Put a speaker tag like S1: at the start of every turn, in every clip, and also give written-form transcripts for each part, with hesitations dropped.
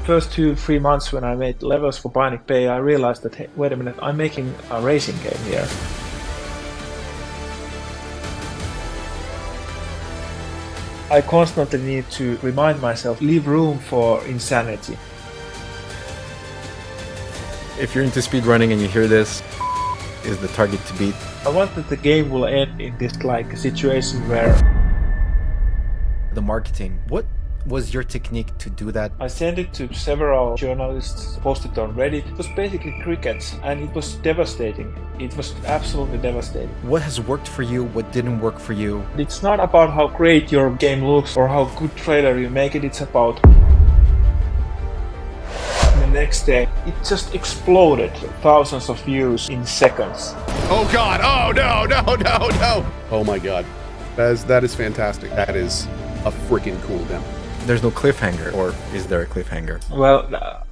S1: first 2-3 months when I made levels for Bionic Bay, I realized that, hey, wait a minute, I'm making a racing game here. I constantly need to remind myself, leave room for insanity.
S2: If you're into speedrunning and you hear this, is the target to beat.
S1: I want that the game will end in this like situation where...
S2: The marketing, what was your technique to do that?
S1: I sent it to several journalists, posted on Reddit. It was basically crickets, and it was devastating. It was absolutely devastating.
S2: What has worked for you? What didn't work for you?
S1: It's not about how great your game looks or how good trailer you make it. It's about... The next day, it just exploded. Thousands of views in seconds.
S3: Oh God! Oh no! Oh my God! That is fantastic. That is a freaking cool demo.
S2: There's no cliffhanger, or is there a cliffhanger?
S1: Well,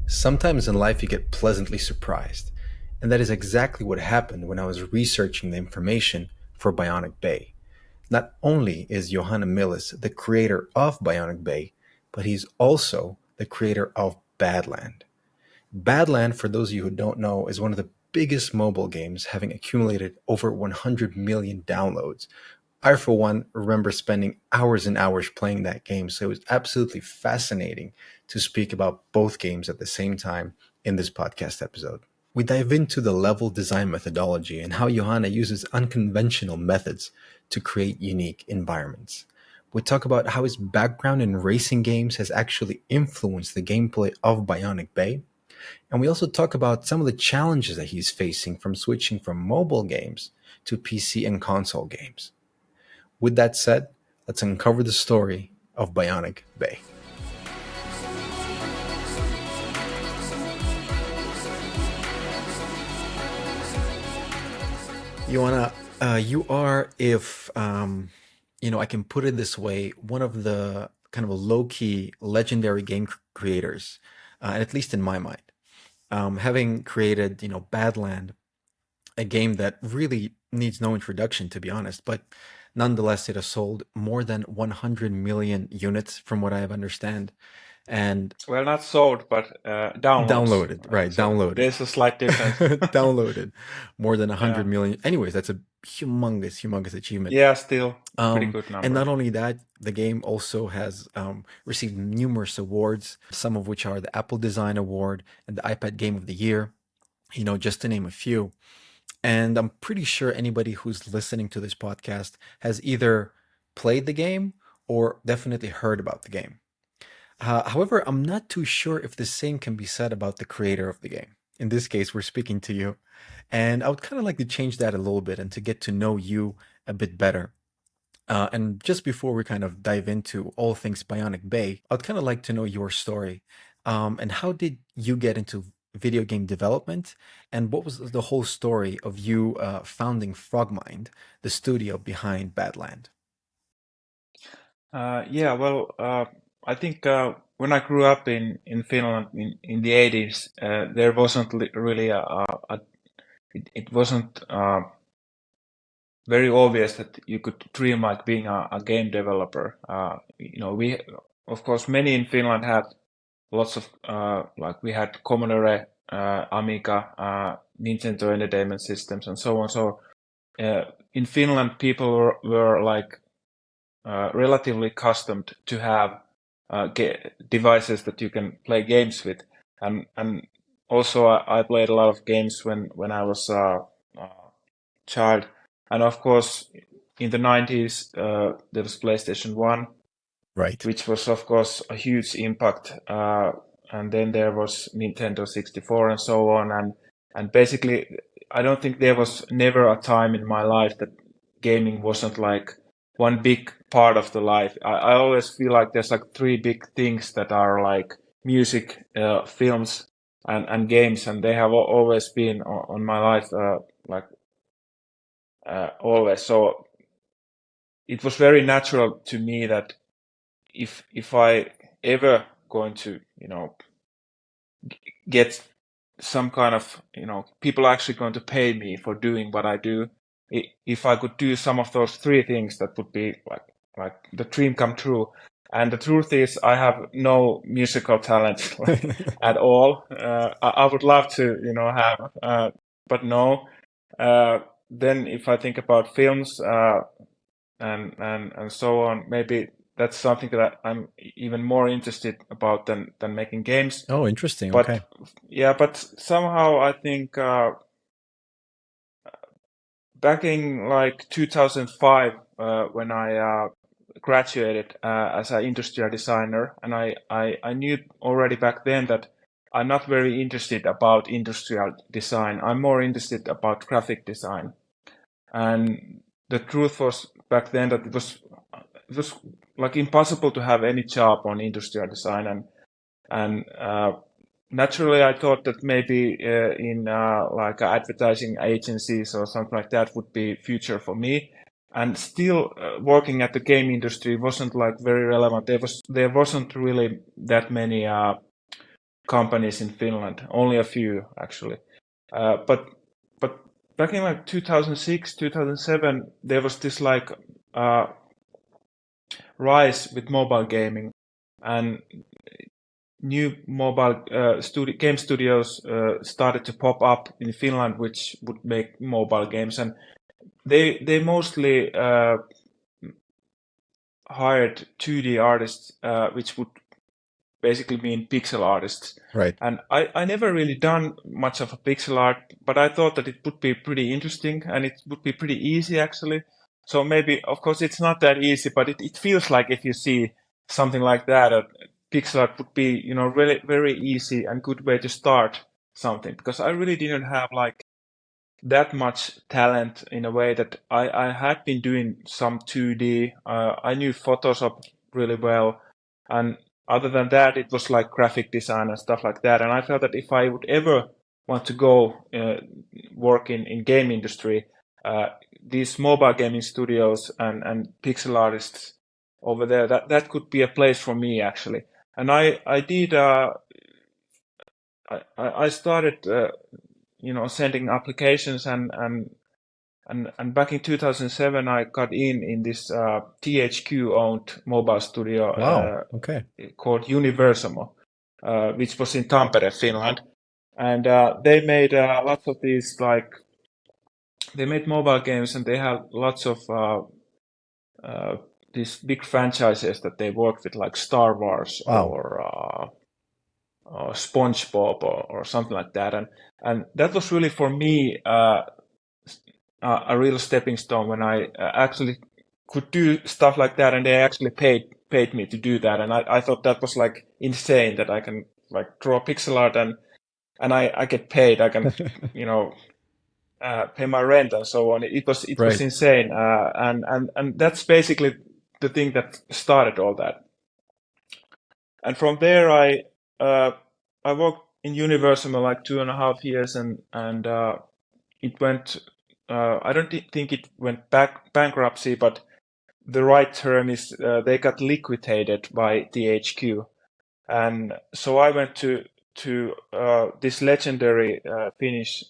S2: sometimes in life you get pleasantly surprised, and that is exactly what happened when I was researching the information for Bionic Bay. Not only is Juhana Myllys the creator of Bionic Bay, but he's also the creator of Badland. Badland, for those of you who don't know, is one of the biggest mobile games, having accumulated over 100 million downloads. I, for one, remember spending hours and hours playing that game, so it was absolutely fascinating to speak about both games at the same time in this podcast episode. We dive into the level design methodology and how Juhana uses unconventional methods to create unique environments. We talk about how his background in racing games has actually influenced the gameplay of Bionic Bay. And we also talk about some of the challenges that he's facing from switching from mobile games to PC and console games. With that said, let's uncover the story of Bionic Bay. Juhana, you are, if I can put it this way, one of the kind of low-key legendary game creators, at least in my mind. Having created, Badland, a game that really needs no introduction, to be honest, but nonetheless, it has sold more than 100 million units, from what I have understand. And
S1: well, not sold, but
S2: downloaded, right?
S1: So
S2: downloaded.
S1: There's a slight difference.
S2: Downloaded more than 100 million. Anyways, that's a humongous achievement.
S1: Yeah, still pretty good number.
S2: And not only that, the game also has received numerous awards, some of which are the Apple Design Award and the iPad Game of the Year, just to name a few. And I'm pretty sure anybody who's listening to this podcast has either played the game or definitely heard about the game. However, I'm not too sure if the same can be said about the creator of the game. In this case, we're speaking to you. And I would kind of like to change that a little bit and to get to know you a bit better. And just before we kind of dive into all things Bionic Bay, I'd kind of like to know your story. And how did you get into video game development? And what was the whole story of you founding Frogmind, the studio behind Badland?
S1: I think when I grew up in Finland in the 80s, there wasn't really it wasn't very obvious that you could dream like being a game developer. We, of course, many in Finland had lots of we had Commodore, Amiga, Nintendo Entertainment Systems, and so on. So in Finland, people were like relatively accustomed to have devices that you can play games with, and also I played a lot of games when I was a child, and of course in the 90s there was PlayStation 1,
S2: right,
S1: which was of course a huge impact, and then there was Nintendo 64 and so on, and basically I don't think there was never a time in my life that gaming wasn't like one big part of the life. I always feel like there's like three big things that are like music, films, and games, and they have always been on my life, always. So it was very natural to me that if I ever going to get some kind of people actually going to pay me for doing what I do, if I could do some of those three things, that would be like the dream come true. And the truth is, I have no musical talent at all. I would love to, have, but no. Then if I think about films and so on, maybe that's something that I'm even more interested about than making games.
S2: Oh, interesting.
S1: But
S2: Okay.
S1: yeah, but somehow I think back in like 2005, when I graduated as an industrial designer, and I knew already back then that I'm not very interested about industrial design. I'm more interested about graphic design. And the truth was back then that it was like impossible to have any job on industrial design, and naturally I thought that maybe in like advertising agencies or something like that would be future for me. And still working at the game industry wasn't like very relevant. There wasn't really that many companies in Finland, only a few actually. But back in like 2006, 2007, there was this like rise with mobile gaming, and new mobile game studios started to pop up in Finland, which would make mobile games, and they mostly hired 2D artists, which would basically mean pixel artists.
S2: Right.
S1: And I never really done much of a pixel art, but I thought that it would be pretty interesting and it would be pretty easy actually. So maybe, of course, it's not that easy, but it feels like if you see something like that, pixel art would be, really very easy and good way to start something, because I really didn't have like that much talent in a way that I had been doing some 2D. I knew Photoshop really well, and other than that, it was like graphic design and stuff like that. And I felt that if I would ever want to go work in game industry, these mobile gaming studios and pixel artists over there, that could be a place for me actually. And I did. I started, sending applications and back in 2007 I got in this THQ owned mobile studio.
S2: Wow. Okay.
S1: Called Universamo, which was in Tampere, Finland, and they made lots of these they made mobile games, and they had lots of these big franchises that they worked with, like Star Wars.
S2: Wow.
S1: Or SpongeBob or something like that, and that was really for me a real stepping stone when I actually could do stuff like that, and they actually paid me to do that, and I thought that was like insane that I can like draw pixel art and I get paid. I can pay my rent and so on. It was
S2: Right.
S1: insane, and that's basically the thing that started all that. And from there I worked in Universal like 2.5 years, and it went. I don't think it went bankruptcy, but the right term is they got liquidated by THQ, and so I went to this legendary Finnish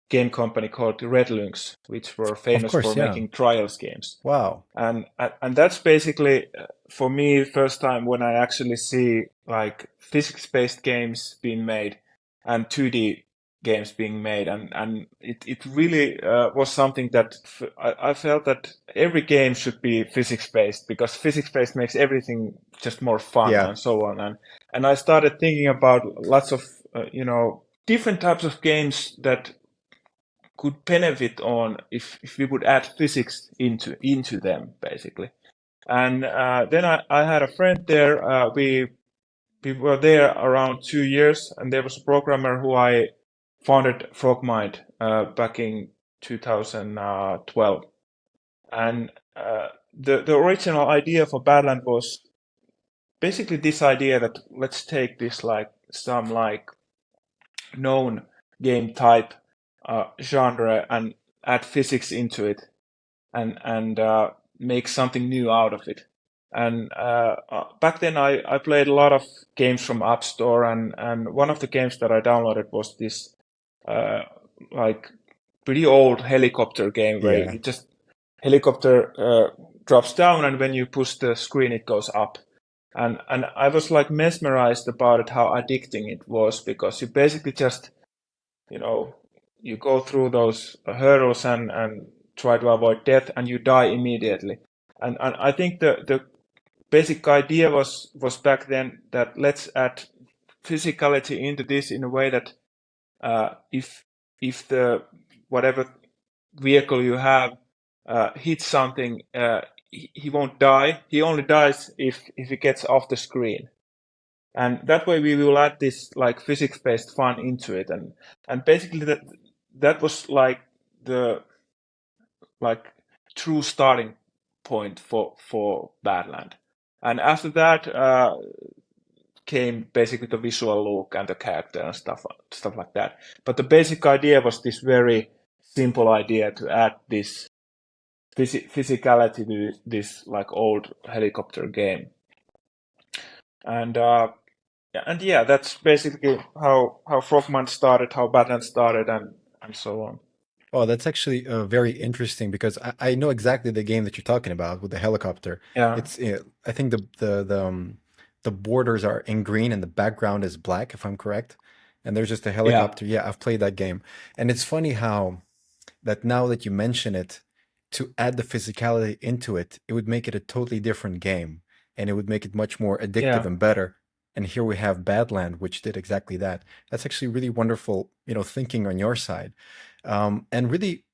S1: game company called Red Lynx, which were famous
S2: course,
S1: for
S2: yeah.
S1: making trials games.
S2: Wow.
S1: And that's basically for me first time when I actually see like physics-based games being made and 2D games being made, and it really was something that I felt that every game should be physics-based, because physics-based makes everything just more fun.
S2: Yeah.
S1: And so on, and I started thinking about lots of different types of games that could benefit on if we would add physics into them basically. And then I had a friend there. We were there around 2 years, and there was a programmer who I founded Frogmind back in 2012. And the original idea for Badland was basically this idea that let's take this some known game type genre and add physics into it and make something new out of it. And back then I played a lot of games from App Store, and one of the games that I downloaded was this pretty old helicopter game where
S2: Yeah.
S1: you just helicopter drops down, and when you push the screen, it goes up. And I was like mesmerized about it, how addicting it was, because you basically just, you go through those hurdles and try to avoid death, and you die immediately. And I think the basic idea was back then that let's add physicality into this in a way that if the whatever vehicle you have hits something, he won't die. He only dies if he gets off the screen. And that way we will add this like physics-based fun into it, and basically that was like the true starting point for Badland. And after that came basically the visual look and the character and stuff like that. But the basic idea was this very simple idea to add this physicality to this like old helicopter game. And yeah, that's basically how Frogman started, how Badland started, and so on.
S2: Oh, that's actually very interesting because I know exactly the game that you're talking about with the helicopter.
S1: Yeah.
S2: It's I think the borders are in green and the background is black, if I'm correct. And there's just a helicopter. Yeah, I've played that game. And it's funny how that now that you mention it, to add the physicality into it, it would make it a totally different game and it would make it much more addictive and better. And here we have Badland, which did exactly that. That's actually really wonderful, thinking on your side. And really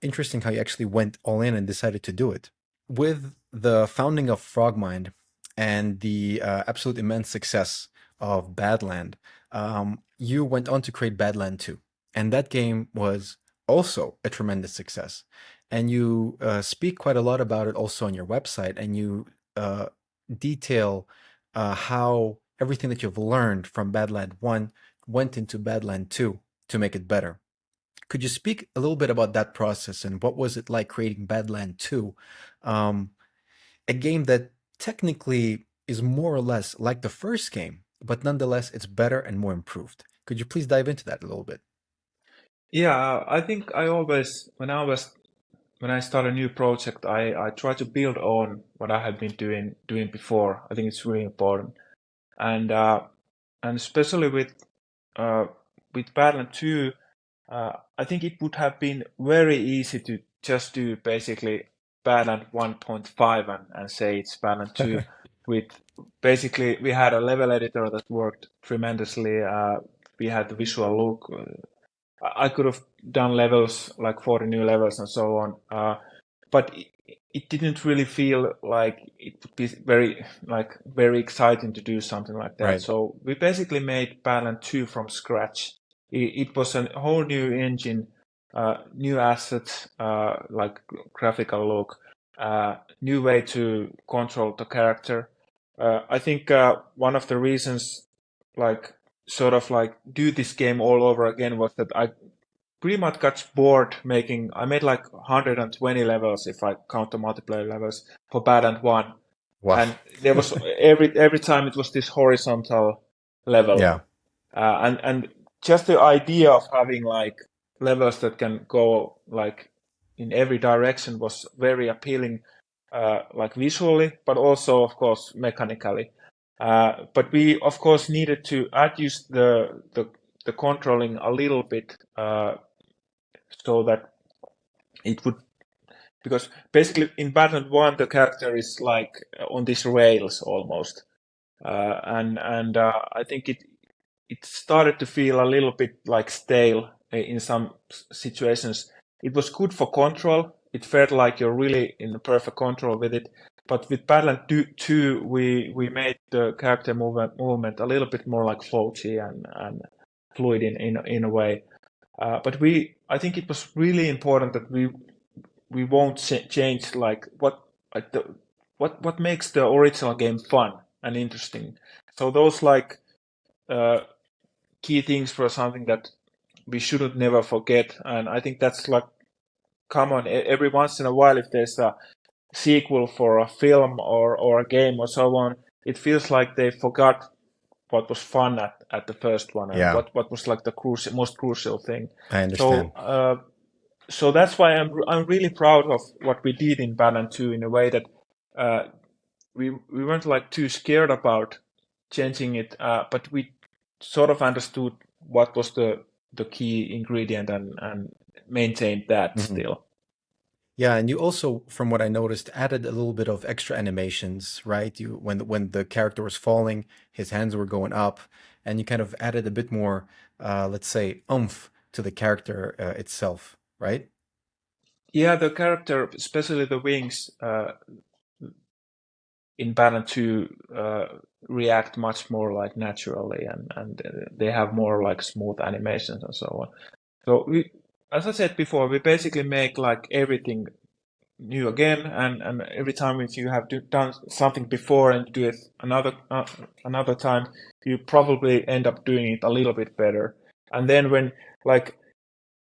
S2: interesting how you actually went all in and decided to do it. With the founding of Frogmind and the absolute immense success of Badland, you went on to create Badland 2. And that game was also a tremendous success. And you speak quite a lot about it also on your website, and you detail how everything that you've learned from Badland 1 went into Badland 2 to make it better. Could you speak a little bit about that process and what was it like creating Badland 2, a game that technically is more or less like the first game, but nonetheless it's better and more improved? Could you please dive into that a little bit?
S1: Yeah, I think I always, when I start a new project, I try to build on what I have been doing before. I think it's really important, and especially with Badland 2, I think it would have been very easy to just do basically Badland 1.5 and say it's Badland 2. With basically, we had a level editor that worked tremendously. We had the visual look. I could have done levels, like 40 new levels and so on, but it didn't really feel like it would be very exciting to do something like that.
S2: Right.
S1: So we basically made Badland 2 from scratch. It was a whole new engine, new assets, like graphical look, new way to control the character. I think one of the reasons, sort of do this game all over again, was that I pretty much got bored making. I made like 120 levels if I count the multiplayer levels for Badland 1.
S2: Wow.
S1: And there was every time it was this horizontal level.
S2: Yeah.
S1: And just the idea of having like levels that can go like in every direction was very appealing, like visually, but also of course mechanically. But we of course needed to adjust the controlling a little bit, so that it would, because basically in Badland 1 the character is like on these rails almost, and I think it started to feel a little bit like stale in some situations. It was good for control. It felt like you're really in the perfect control with it. But with Badland 2, we made the character movement a little bit more like floaty and fluid in a way. But I think it was really important that we won't change what makes the original game fun and interesting. So those key things were something that we shouldn't never forget, and I think that's like common every once in a while. If there's a sequel for a film or a game or so on, it feels like they forgot what was fun at the first one, and what was like the most crucial thing.
S2: I understand.
S1: So so that's why I'm really proud of what we did in Badland 2 in a way that we weren't like too scared about changing it, but we sort of understood what was the key ingredient and maintained that still.
S2: Yeah, and you also, from what I noticed, added a little bit of extra animations, right? You when the character was falling, his hands were going up, and you kind of added a bit more, let's say, oomph to the character itself, right?
S1: Yeah, the character, especially the wings, in Badland 2 react much more like naturally, and they have more like smooth animations and so on. So we, as I said before, we basically make like everything new again, and every time if you have done something before and do it another time, you probably end up doing it a little bit better. And then when like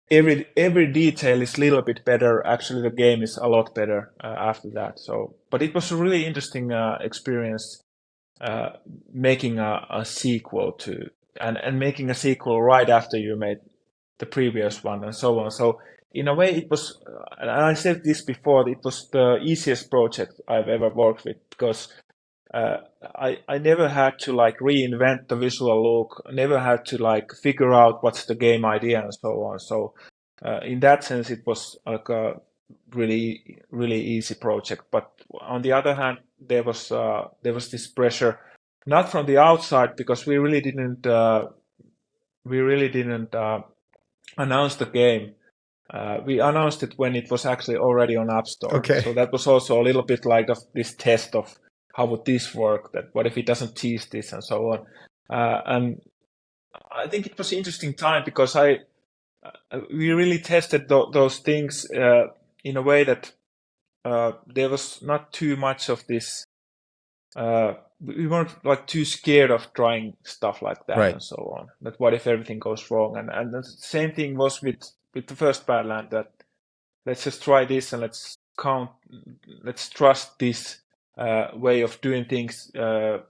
S1: every detail is a little bit better, actually the game is a lot better after that. So, but it was a really interesting experience making a sequel to and making a sequel right after you made the previous one and so on. So in a way, it was, and I said this before, it was the easiest project I've ever worked with because I never had to like reinvent the visual look, never had to like figure out what's the game idea and so on. So in that sense, it was like a really easy project. But on the other hand, there was this pressure, not from the outside because we really didn't announce the game. We announced it when it was actually already on App Store.
S2: Okay.
S1: So that was also a little bit like this test of how would this work, that what if it doesn't tease this and so on. And I think it was an interesting time because we really tested those things in a way that there was not too much of this. We weren't like too scared of trying stuff like that
S2: Right.
S1: and so on. That what if everything goes wrong? And the same thing was with the first Badland, that let's just try this and let's trust this way of doing things,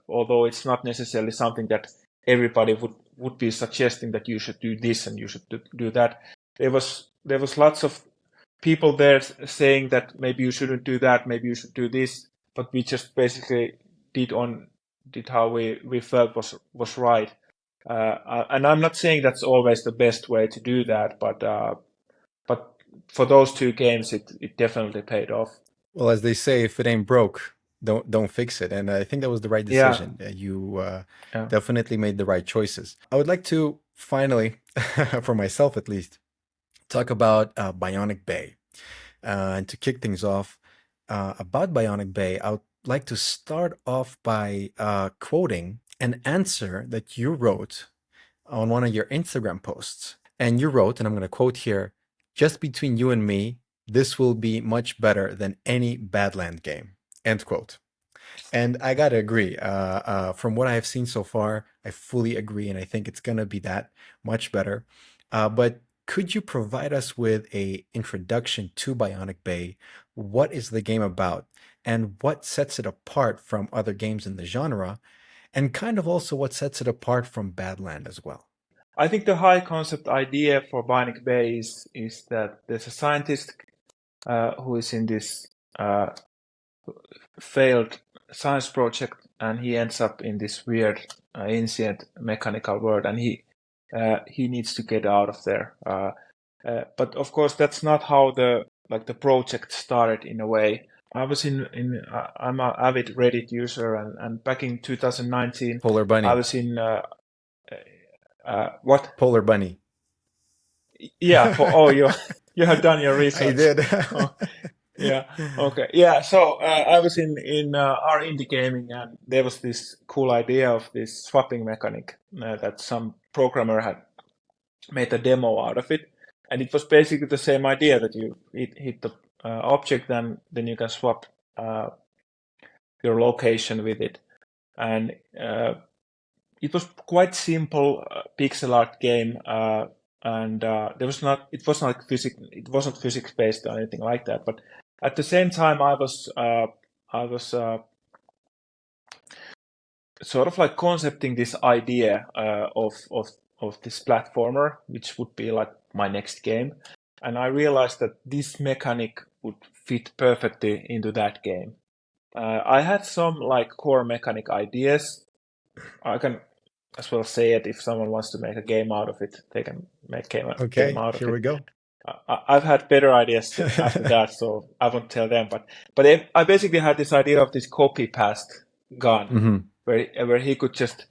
S1: although it's not necessarily something that everybody would be suggesting that you should do this and you should do that. There was lots of people there saying that maybe you shouldn't do that, maybe you should do this, but we just basically did how we felt was right. And I'm not saying that's always the best way to do that, but for those two games, it definitely paid off.
S2: Well, as they say, if it ain't broke, don't fix it. And I think that was the right decision. You definitely made the right choices. I would like to finally, for myself at least, talk about Bionic Bay. And to kick things off, about Bionic Bay, I would like to start off by quoting an answer that you wrote on one of your Instagram posts. And you wrote, and I'm going to quote here, "Just between you and me, this will be much better than any Badland game." End quote. And I gotta agree. From what I have seen so far, I fully agree, and I think it's gonna be that much better. But could you provide us with a introduction to Bionic Bay? What is the game about, and what sets it apart from other games in the genre, and kind of also what sets it apart from Badland as well?
S1: I think the high concept idea for Bionic Bay is that there's a scientist who is in this failed science project, and he ends up in this weird ancient mechanical world, and he needs to get out of there. But of course, that's not how the project started in a way. I was I'm an avid Reddit user, and back in 2019,
S2: Polar Bunny.
S1: I was in what?
S2: Polar Bunny.
S1: Yeah. You have done your research.
S2: I did.
S1: Oh, yeah. Okay. Yeah. So I was in our indie gaming, and there was this cool idea of this swapping mechanic that some programmer had made a demo out of it, and it was basically the same idea that you hit the object, and then you can swap your location with it, and it was quite simple pixel art game, and it wasn't physics based or anything like that. But at the same time, I was sort of like concepting this idea of this platformer, which would be like my next game. and I realized that this mechanic would fit perfectly into that game. I had some like core mechanic ideas. I can as well say it, if someone wants to make a game out of it, they can make game out of
S2: here
S1: it.
S2: we go.
S1: I've had better ideas after that, so I won't tell them. But I basically had this idea of this copy-paste gun, where he could just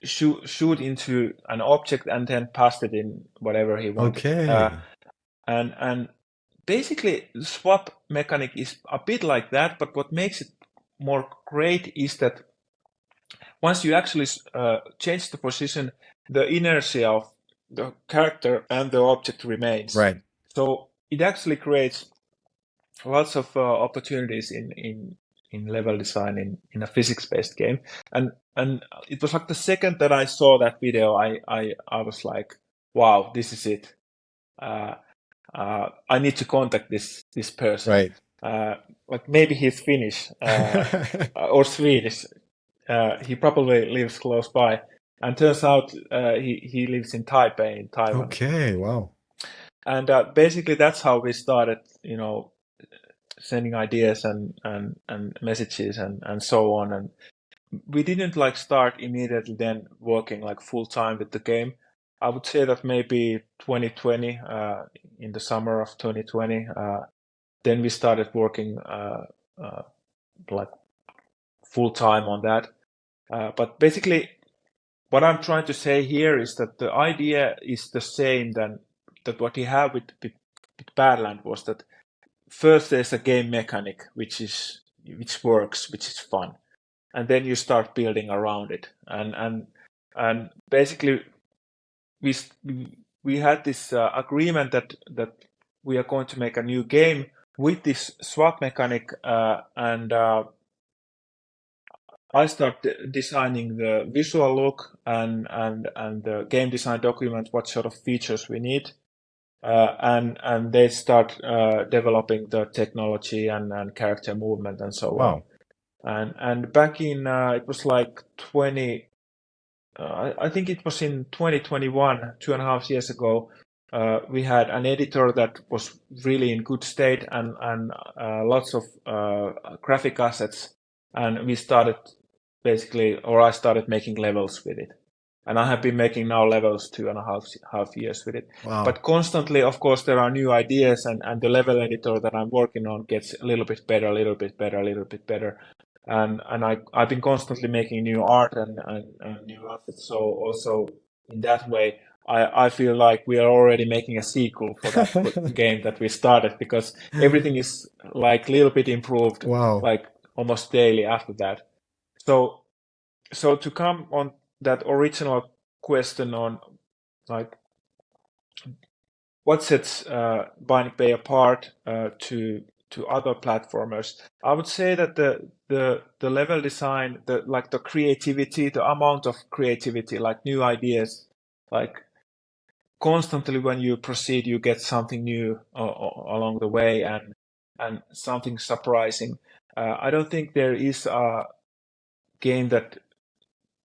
S1: shoot into an object and then paste it in whatever he wanted.
S2: Okay.
S1: And basically, the swap mechanic is a bit like that, but what makes it more great is that once you actually change the position, the inertia of the character and the object remains.
S2: Right.
S1: So it actually creates lots of opportunities in level design in a physics-based game. And it was like the second that I saw that video, I was like, wow, this is it. I need to contact this person.
S2: Right.
S1: Like maybe he's Finnish or Swedish. He probably lives close by, and turns out he lives in Taipei, in Taiwan.
S2: Okay, wow.
S1: And basically, that's how we started, sending ideas and messages and so on. And we didn't like start immediately then working like full time with the game. I would say that maybe 2020, in the summer of 2020, then we started working like full time on that. But basically, what I'm trying to say here is that the idea is the same that what you have with Badland was that first there's a game mechanic which works, which is fun, and then you start building around it. And basically we had this agreement that we are going to make a new game with this swap mechanic, and I started designing the visual look and the game design document, what sort of features we need, and they start developing the technology and character movement and so on. And back in it was like I think it was in 2021, 2.5 years ago. We had an editor that was really in good state and lots of graphic assets, and we started I started making levels with it. And I have been making now levels 2.5 years with it.
S2: Wow.
S1: But constantly, of course, there are new ideas, and the level editor that I'm working on gets a little bit better, a little bit better, a little bit better. And I've been constantly making new art and new assets. So also in that way, I feel like we are already making a sequel for that game that we started, because everything is like a little bit improved, like almost daily after that. So to come on that original question on like what sets Bionic Bay apart to other platformers, I would say that the level design, the creativity, the amount of creativity, like new ideas, like constantly when you proceed, you get something new along the way and something surprising. I don't think there is a game that,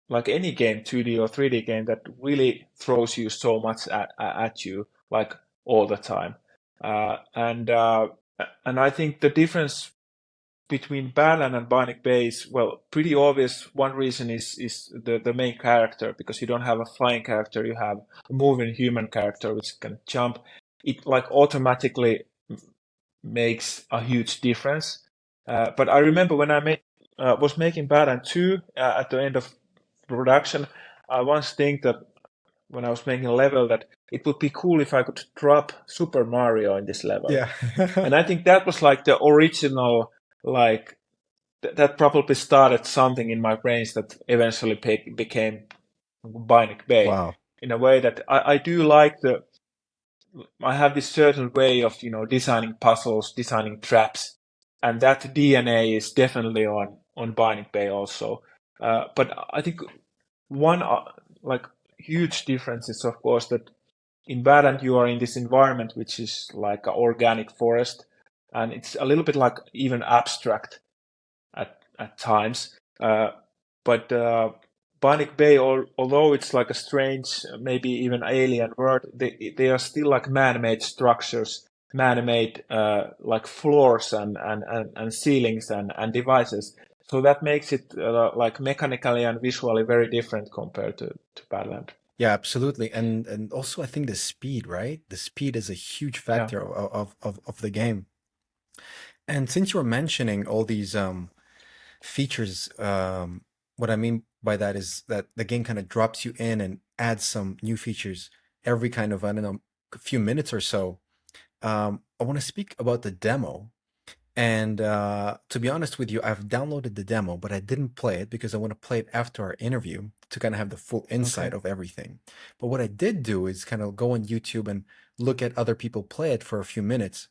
S1: like any game, 2D or 3D game, that really throws you so much at you, like all the time. And I think the difference between Badland and Bionic Bay is, well, pretty obvious. One reason is the main character, because you don't have a flying character, you have a moving human character which can jump. It like automatically makes a huge difference. But I remember when I was making Badland 2 at the end of production, I once think that when I was making a level that it would be cool if I could drop Super Mario in this level.
S2: Yeah.
S1: And I think that was like the original, like that probably started something in my brains that eventually became Bionic Bay.
S2: Wow.
S1: In a way that I do like I have this certain way of, designing puzzles, designing traps, and that DNA is definitely on Bionic Bay also. But I think one like huge difference is, of course, that in Badland you are in this environment which is like an organic forest, and it's a little bit like even abstract at times. But Bionic Bay, although it's like a strange, maybe even alien world, they are still like man-made structures, man-made like floors and ceilings and devices. So that makes it like mechanically and visually very different compared to Badland.
S2: Yeah, absolutely. And also I think the speed, right? The speed is a huge factor of the game. And since you were mentioning all these features, what I mean by that is that the game kind of drops you in and adds some new features every kind of, I don't know, a few minutes or so. I want to speak about the demo. And to be honest with you, I've downloaded the demo, but I didn't play it because I want to play it after our interview to kind of have the full insight of everything. But what I did do is kind of go on YouTube and look at other people play it for a few minutes.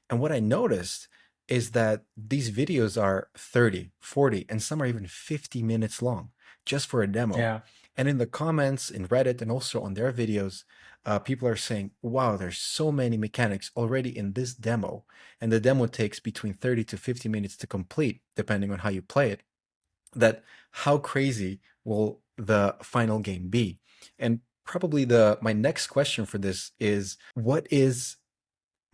S2: And what I noticed is that these videos are 30, 40, and some are even 50 minutes long just for a demo.
S1: Yeah.
S2: And in the comments, in Reddit, and also on their videos, people are saying, wow, there's so many mechanics already in this demo. And the demo takes between 30 to 50 minutes to complete, depending on how you play it. That how crazy will the final game be? And probably my next question for this is, what is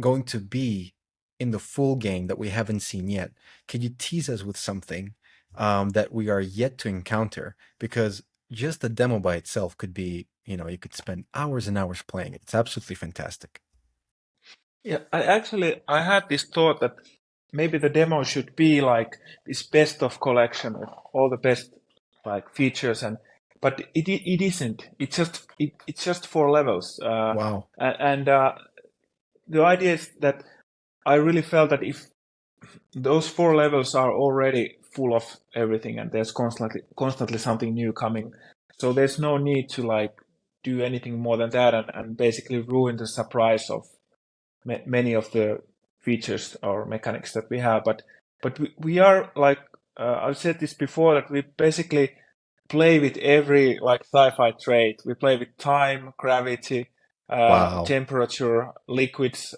S2: going to be in the full game that we haven't seen yet? Can you tease us with something that we are yet to encounter? Because just the demo by itself could be, you could spend hours and hours playing it. It's absolutely fantastic.
S1: Yeah, I had this thought that maybe the demo should be like this best of collection with all the best like features, but it isn't. It's just 4 levels.
S2: Wow.
S1: And the idea is that I really felt that if those 4 levels are already full of everything and there's constantly something new coming, so there's no need to like do anything more than that and basically ruin the surprise of many of the features or mechanics that we have. But we are like I've said this before, that we basically play with every like sci-fi trait. We play with time, gravity,
S2: Wow.
S1: temperature, liquids,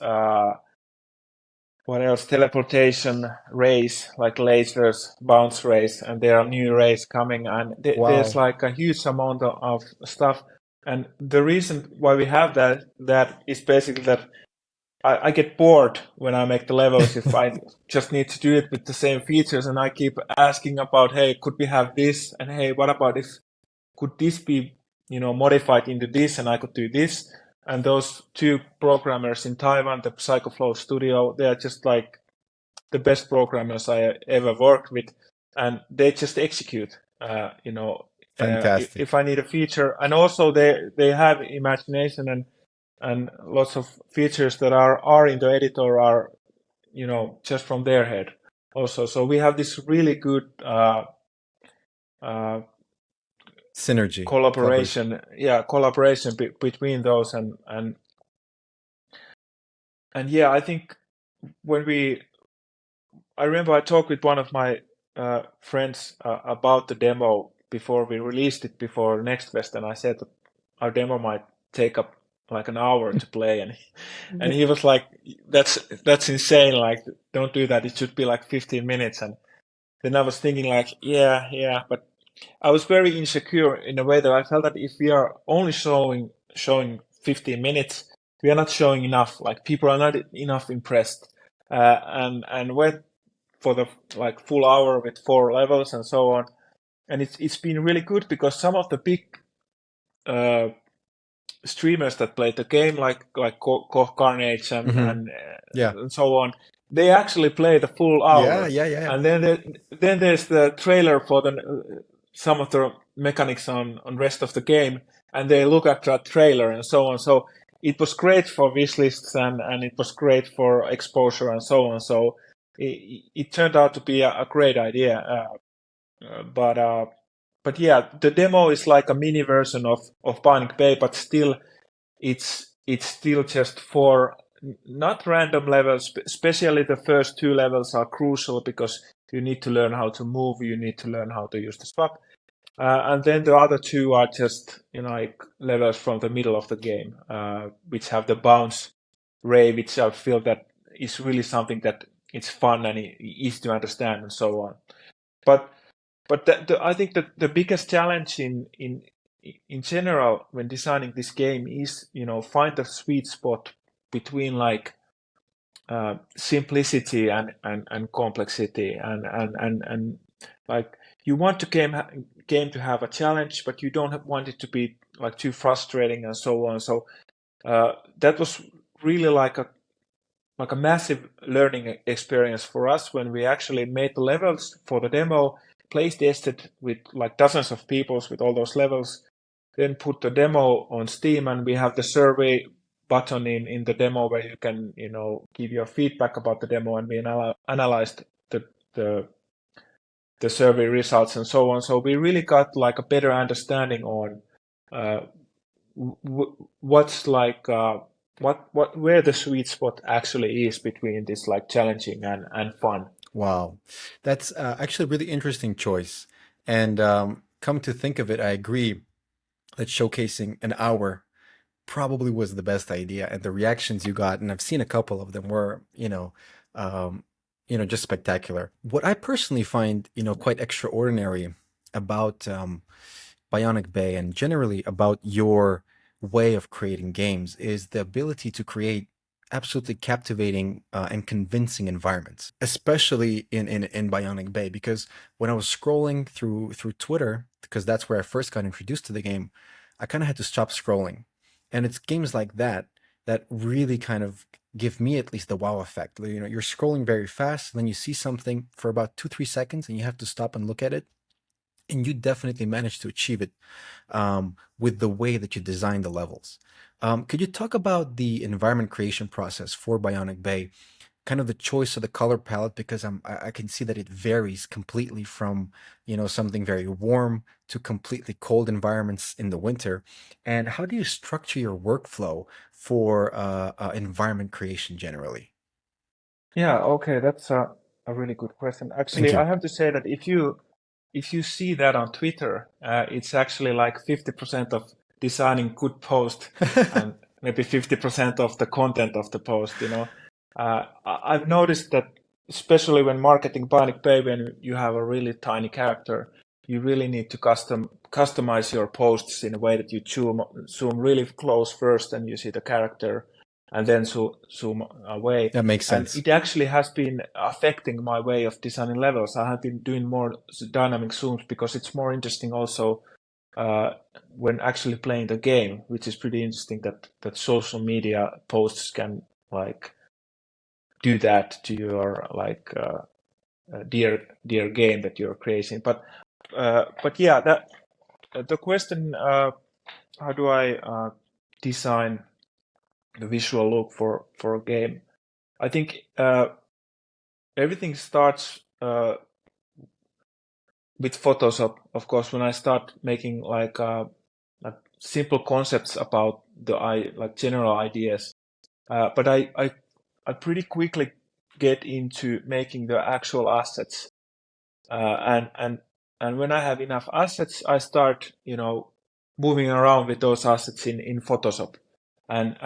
S1: what else? Teleportation, rays, like lasers, bounce rays, and there are new rays coming, and there's like a huge amount of stuff. And the reason why we have that is basically that I get bored when I make the levels if I just need to do it with the same features, and I keep asking about, hey, could we have this? And hey, what about if could this be, modified into this, and I could do this? And those 2 programmers in Taiwan, the Psychoflow Studio, they are just like the best programmers I ever worked with, and they just execute.
S2: Fantastic.
S1: If I need a feature, and also they have imagination and lots of features that are in the editor are, just from their head also. So we have this really good
S2: synergy,
S1: collaboration between those, and yeah, I think I remember I talked with one of my friends about the demo before we released it before Next Fest, and I said that our demo might take up like an hour to play, and he was like, that's insane, like don't do that, it should be like 15 minutes. And then I was thinking like, yeah, but I was very insecure in a way that I felt that if we are only showing 15 minutes, we are not showing enough. Like people are not enough impressed. And went for the like full hour with 4 levels and so on. And it's been really good because some of the big streamers that played the game, like Koch Carnage and so on, they actually play the full hour.
S2: Yeah.
S1: And then there's the trailer for some of the mechanics on rest of the game, and they look at that trailer and so on. So it was great for wishlists and it was great for exposure and so on. So it turned out to be a great idea. But yeah, the demo is like a mini version of Bionic Bay, but still it's still just 4 not random levels. Especially the first 2 levels are crucial because you need to learn how to move, you need to learn how to use the swap. And then the other 2 are just like levels from the middle of the game, which have the bounce ray, which I feel that is really something that it's fun and easy to understand and so on. But but I think that the biggest challenge in general when designing this game is, find the sweet spot between like simplicity and complexity and like you want the game to have a challenge, but you don't want it to be like too frustrating and so on. So that was really like a massive learning experience for us when we actually made the levels for the demo, play tested with like dozens of people with all those levels, then put the demo on Steam, and we have the survey button in the demo where you can give your feedback about the demo, and we analyzed the survey results and so on. So we really got like a better understanding on what's like where the sweet spot actually is between this like challenging and fun.
S2: Wow, that's actually a really interesting choice. And come to think of it, I agree that showcasing an hour probably was the best idea, and the reactions you got, and I've seen a couple of them, were just spectacular. What I personally find quite extraordinary about Bionic Bay and generally about your way of creating games is the ability to create absolutely captivating and convincing environments, especially in Bionic Bay. Because when I was scrolling through Twitter, because that's where I first got introduced to the game, I kind of had to stop scrolling, and it's games like that that really kind of give me at least the wow effect. You're scrolling very fast, and then you see something for about 2-3 seconds, and you have to stop and look at it, and you definitely managed to achieve it with the way that you design the levels. Could you talk about the environment creation process for Bionic Bay, kind of the choice of the color palette? Because I can see that it varies completely from something very warm to completely cold environments in the winter. And how do you structure your workflow for environment creation generally?
S1: Yeah, okay, that's a really good question.
S2: Thank
S1: Actually, I
S2: you.
S1: have to say that if you see that on Twitter, it's actually like 50% of designing good post and maybe 50% of the content of the post. I've noticed that especially when marketing Bionic Bay, when you have a really tiny character, you really need to customize your posts in a way that you zoom really close first, and you see the character, and then zoom away.
S2: That makes
S1: And
S2: sense.
S1: it actually has been affecting my way of designing levels. I have been doing more dynamic zooms because it's more interesting also when actually playing the game, which is pretty interesting that social media posts can like do that to your like dear game that you're creating. But yeah, that the question, how do I design the visual look for a game? I think everything starts with Photoshop. Of course, when I start making like simple concepts about the like general ideas, but I pretty quickly get into making the actual assets, and when I have enough assets, I start moving around with those assets in Photoshop, and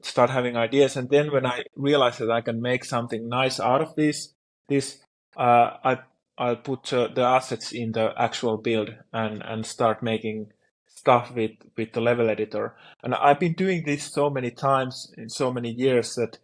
S1: start having ideas. And then when I realize that I can make something nice out of this I'll put the assets in the actual build and start making stuff with the level editor. And I've been doing this so many times in so many years that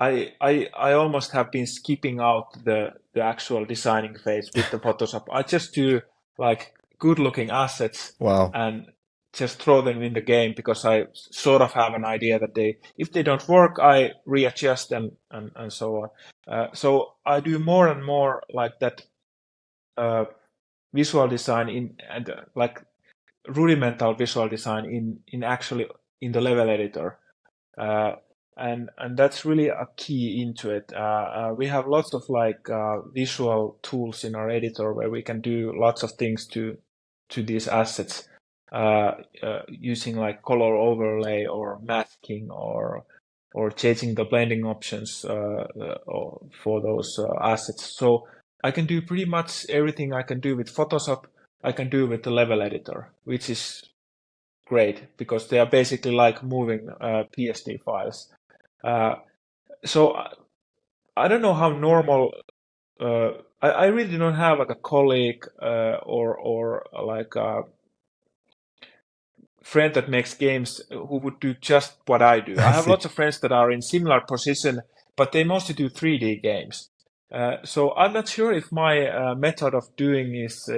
S1: I almost have been skipping out the actual designing phase with the Photoshop. I just do like good looking assets
S2: Wow.
S1: and just throw them in the game because I sort of have an idea that if they don't work, I readjust and so on. So I do more and more like that visual design and like rudimental visual design in actually in the level editor. Uh, and that's really a key into it. We have lots of like visual tools in our editor where we can do lots of things to these assets using like color overlay or masking or changing the blending options for those assets. So I can do pretty much everything I can do with Photoshop. I can do with the level editor, which is great because they are basically like moving PSD files. So I don't know how normal I really don't have like a colleague or like a friend that makes games who would do just what I do. I
S2: I
S1: have
S2: see.
S1: lots of friends that are in similar position, but they mostly do 3D games. So I'm not sure if my method of doing is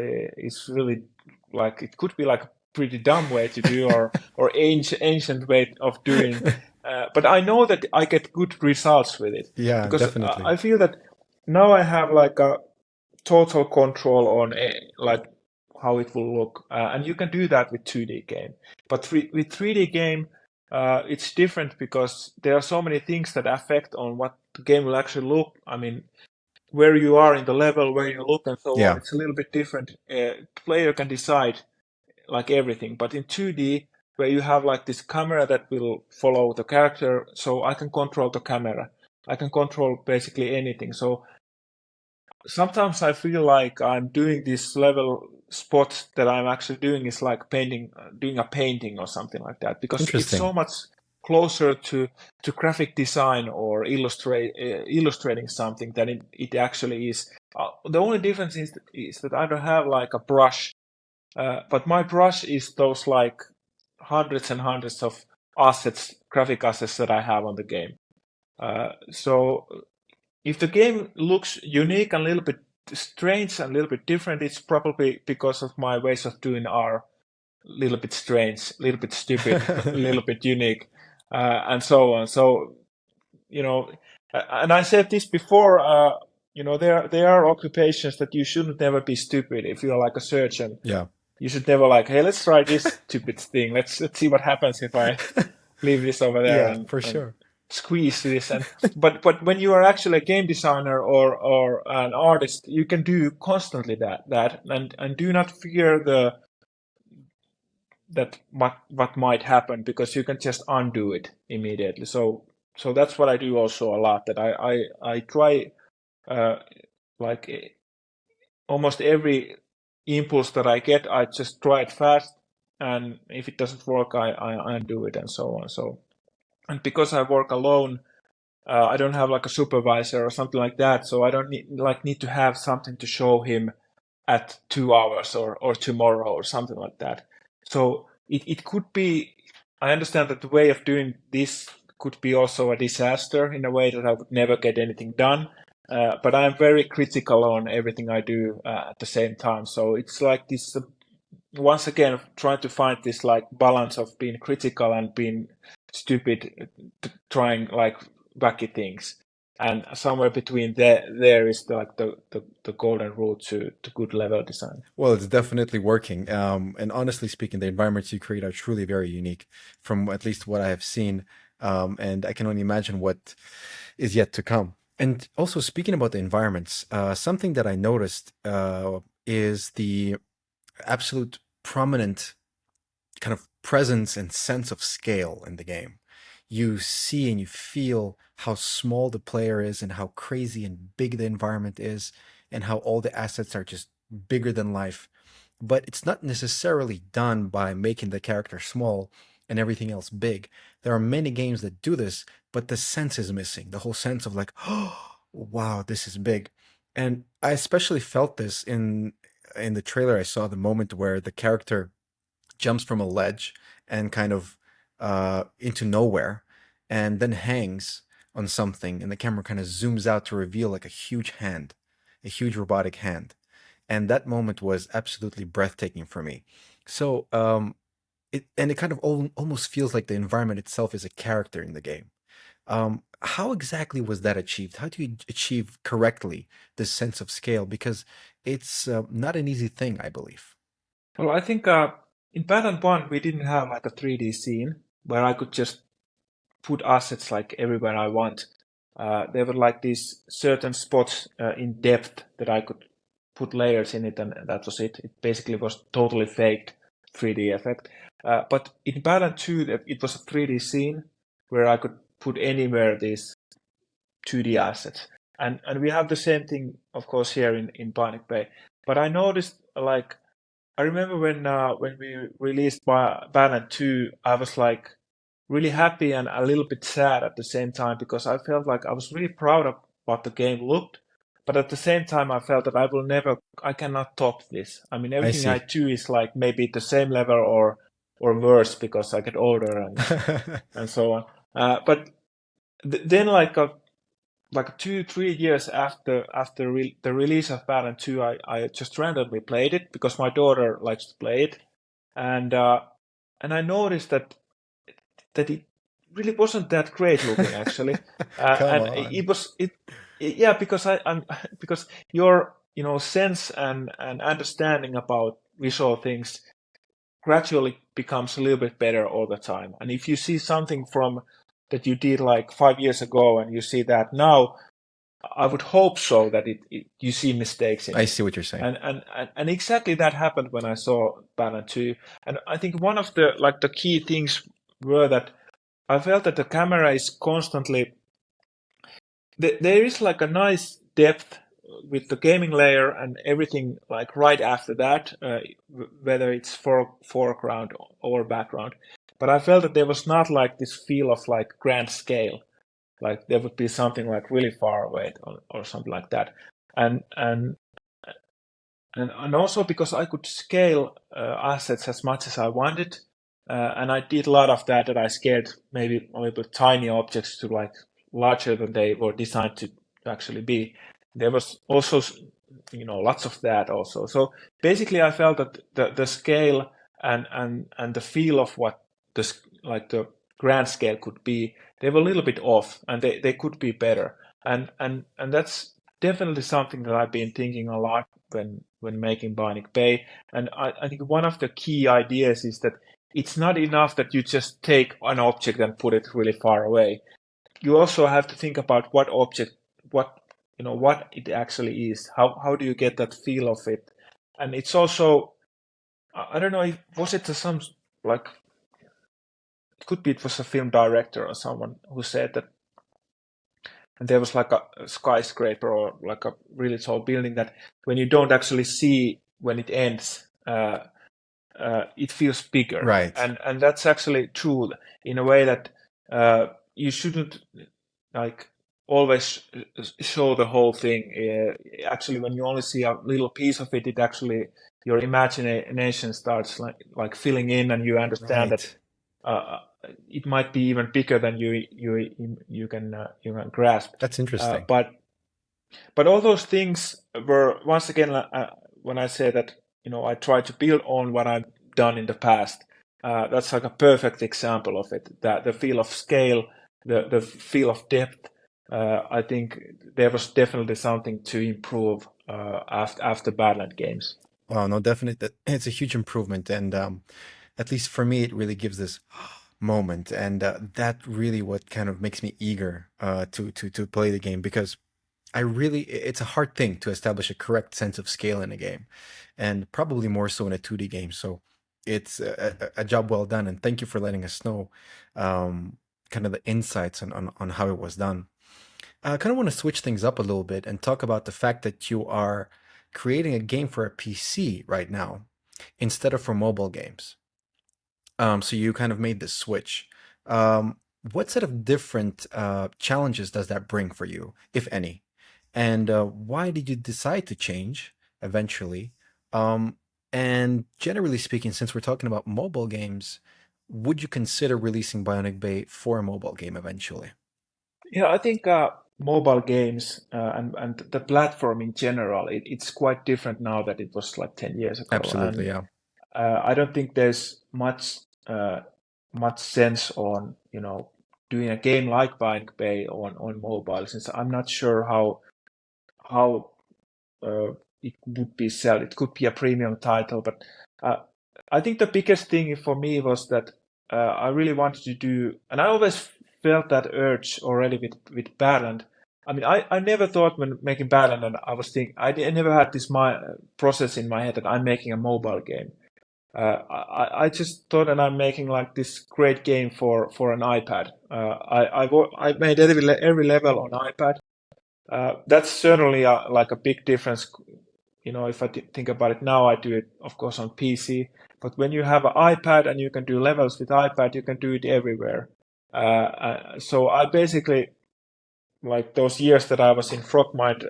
S1: really like it could be like a pretty dumb way to do or ancient way of doing. But I know that I get good results with it
S2: Yeah,
S1: because
S2: definitely.
S1: I feel that now I have like a total control on like how it will look, and you can do that with 2D game. But with 3D game, it's different because there are so many things that affect on what the game will actually look. I mean, where you are in the level, where you look, and so on.
S2: Yeah.
S1: It's a little bit different. Player can decide like everything, but in 2D, where you have like this camera that will follow the character, so I can control the camera. I can control basically anything. So sometimes I feel like I'm doing this level spot that I'm actually doing is like painting, doing a painting or something like that, because it's
S2: Interesting.
S1: so much closer to graphic design or illustrating something than it actually is. The only difference is that I don't have like a brush, but my brush is those like hundreds and hundreds of assets, graphic assets that I have on the game. So if the game looks unique and a little bit strange and a little bit different, it's probably because of my ways of doing are a little bit strange, a little bit stupid, a little bit unique, and so on. So, you know, and I said this before, there are occupations that you shouldn't never be stupid. If you're like a surgeon,
S2: Yeah.
S1: you should never like, hey, let's try this stupid thing. Let's see what happens if I leave this over there
S2: Yeah,
S1: and
S2: for sure.
S1: squeeze this. And but when you are actually a game designer or an artist, you can do constantly that and do not fear that what might happen, because you can just undo it immediately. So that's what I do also a lot, that I try uh, like almost every impulse that I get, I just try it fast, and if it doesn't work, I undo it and so on. So, and because I work alone, I don't have like a supervisor or something like that, so I don't need to have something to show him at 2 hours or tomorrow or something like that. So it could be. I understand that the way of doing this could be also a disaster in a way that I would never get anything done. But I'm very critical on everything I do at the same time. So it's like this, once again, trying to find this like balance of being critical and being stupid, trying like wacky things. And somewhere between there is the golden rule to good level design.
S2: Well, it's definitely working. And honestly speaking, the environments you create are truly very unique from at least what I have seen. And I can only imagine what is yet to come. And also, speaking about the environments, something that I noticed is the absolute prominent kind of presence and sense of scale in the game. You see and you feel how small the player is and how crazy and big the environment is and how all the assets are just bigger than life. But it's not necessarily done by making the character small and everything else big. There are many games that do this, but the sense is missing. The whole sense of like, oh, wow, this is big. And I especially felt this in the trailer. I saw the moment where the character jumps from a ledge and kind of into nowhere and then hangs on something and the camera kind of zooms out to reveal like a huge hand, a huge robotic hand. And that moment was absolutely breathtaking for me. So it kind of almost feels like the environment itself is a character in the game. How exactly was that achieved? How do you achieve correctly this sense of scale? Because it's not an easy thing, I believe.
S1: Well, I think in Badland 1 we didn't have like a 3D scene where I could just put assets like everywhere I want. There were like these certain spots in depth that I could put layers in it, and that was it. It basically was totally faked 3D effect. But in Badland 2, it was a 3D scene where I could put anywhere these 2D assets. And we have the same thing, of course, here in Bionic Bay. But I noticed, like, I remember when we released Badland 2, I was like really happy and a little bit sad at the same time, because I felt like I was really proud of what the game looked, but at the same time, I felt that I cannot top this. I mean, everything I do is like maybe the same level or worse because I get older and so on. But then like 2-3 years after the release of Badland 2, I just randomly played it because my daughter likes to play it, and I noticed that it really wasn't that great looking actually, and yeah, because because your sense and understanding about visual things gradually becomes a little bit better all the time. And if you see something from that you did like 5 years ago and you see that now, I would hope so that you see mistakes in it.
S2: I see what you're saying.
S1: And exactly that happened when I saw Badland 2. And I think one of the key things were that I felt that the camera is constantly there is like a nice depth with the gaming layer and everything like right after that, whether it's foreground or background. But I felt that there was not like this feel of like grand scale, like there would be something like really far away or something like that. And also because I could scale assets as much as I wanted, and I did a lot of that I scaled maybe a little bit tiny objects to like larger than they were designed to actually be. There was also lots of that also. So basically I felt that the scale and the feel of what the grand scale could be, they were a little bit off, and they could be better. And that's definitely something that I've been thinking a lot when making Bionic Bay. And I think one of the key ideas is that it's not enough that you just take an object and put it really far away. You also have to think about what object, what it actually is. How do you get that feel of it? And it's also, I don't know, was it some like, it could be it was a film director or someone who said that, and there was like a skyscraper or like a really tall building that when you don't actually see when it ends, it feels bigger.
S2: Right.
S1: And that's actually true in a way that you shouldn't like always show the whole thing. Actually, when you only see a little piece of it, it actually your imagination starts like filling in, and you understand that it might be even bigger than you can grasp.
S2: That's interesting.
S1: But all those things were, once again, when I say that I try to build on what I've done in the past. That's like a perfect example of it. That the feel of scale, the feel of depth. I think there was definitely something to improve after Badland games.
S2: Wow, no, definitely, it's a huge improvement, and at least for me, it really gives this moment, and that really what kind of makes me eager to play the game, because it's a hard thing to establish a correct sense of scale in a game, and probably more so in a 2D game. So it's a job well done, and thank you for letting us know kind of the insights on how it was done. I kind of want to switch things up a little bit and talk about the fact that you are creating a game for a PC right now instead of for mobile games. So you kind of made this switch. What set of different challenges does that bring for you, if any? And why did you decide to change eventually? And generally speaking, since we're talking about mobile games, would you consider releasing Bionic Bay for a mobile game eventually?
S1: Yeah, I think mobile games and the platform in general, it's quite different now that it was like 10 years ago.
S2: Absolutely,
S1: and,
S2: yeah.
S1: I don't think there's much sense on doing a game like Bionic Bay on mobile, since I'm not sure how it would be sold. It could be a premium title, but I think the biggest thing for me was that I really wanted to do, and I always felt that urge already with Badland. I mean, I never thought when making Badland, and I was thinking, I never had this process in my head that I'm making a mobile game. I just thought that I'm making like this great game for an iPad. I made every level on iPad. That's certainly like a big difference. If I think about it now, I do it, of course, on PC. But when you have an iPad and you can do levels with iPad, you can do it everywhere. So I basically, like those years that I was in Frogmind,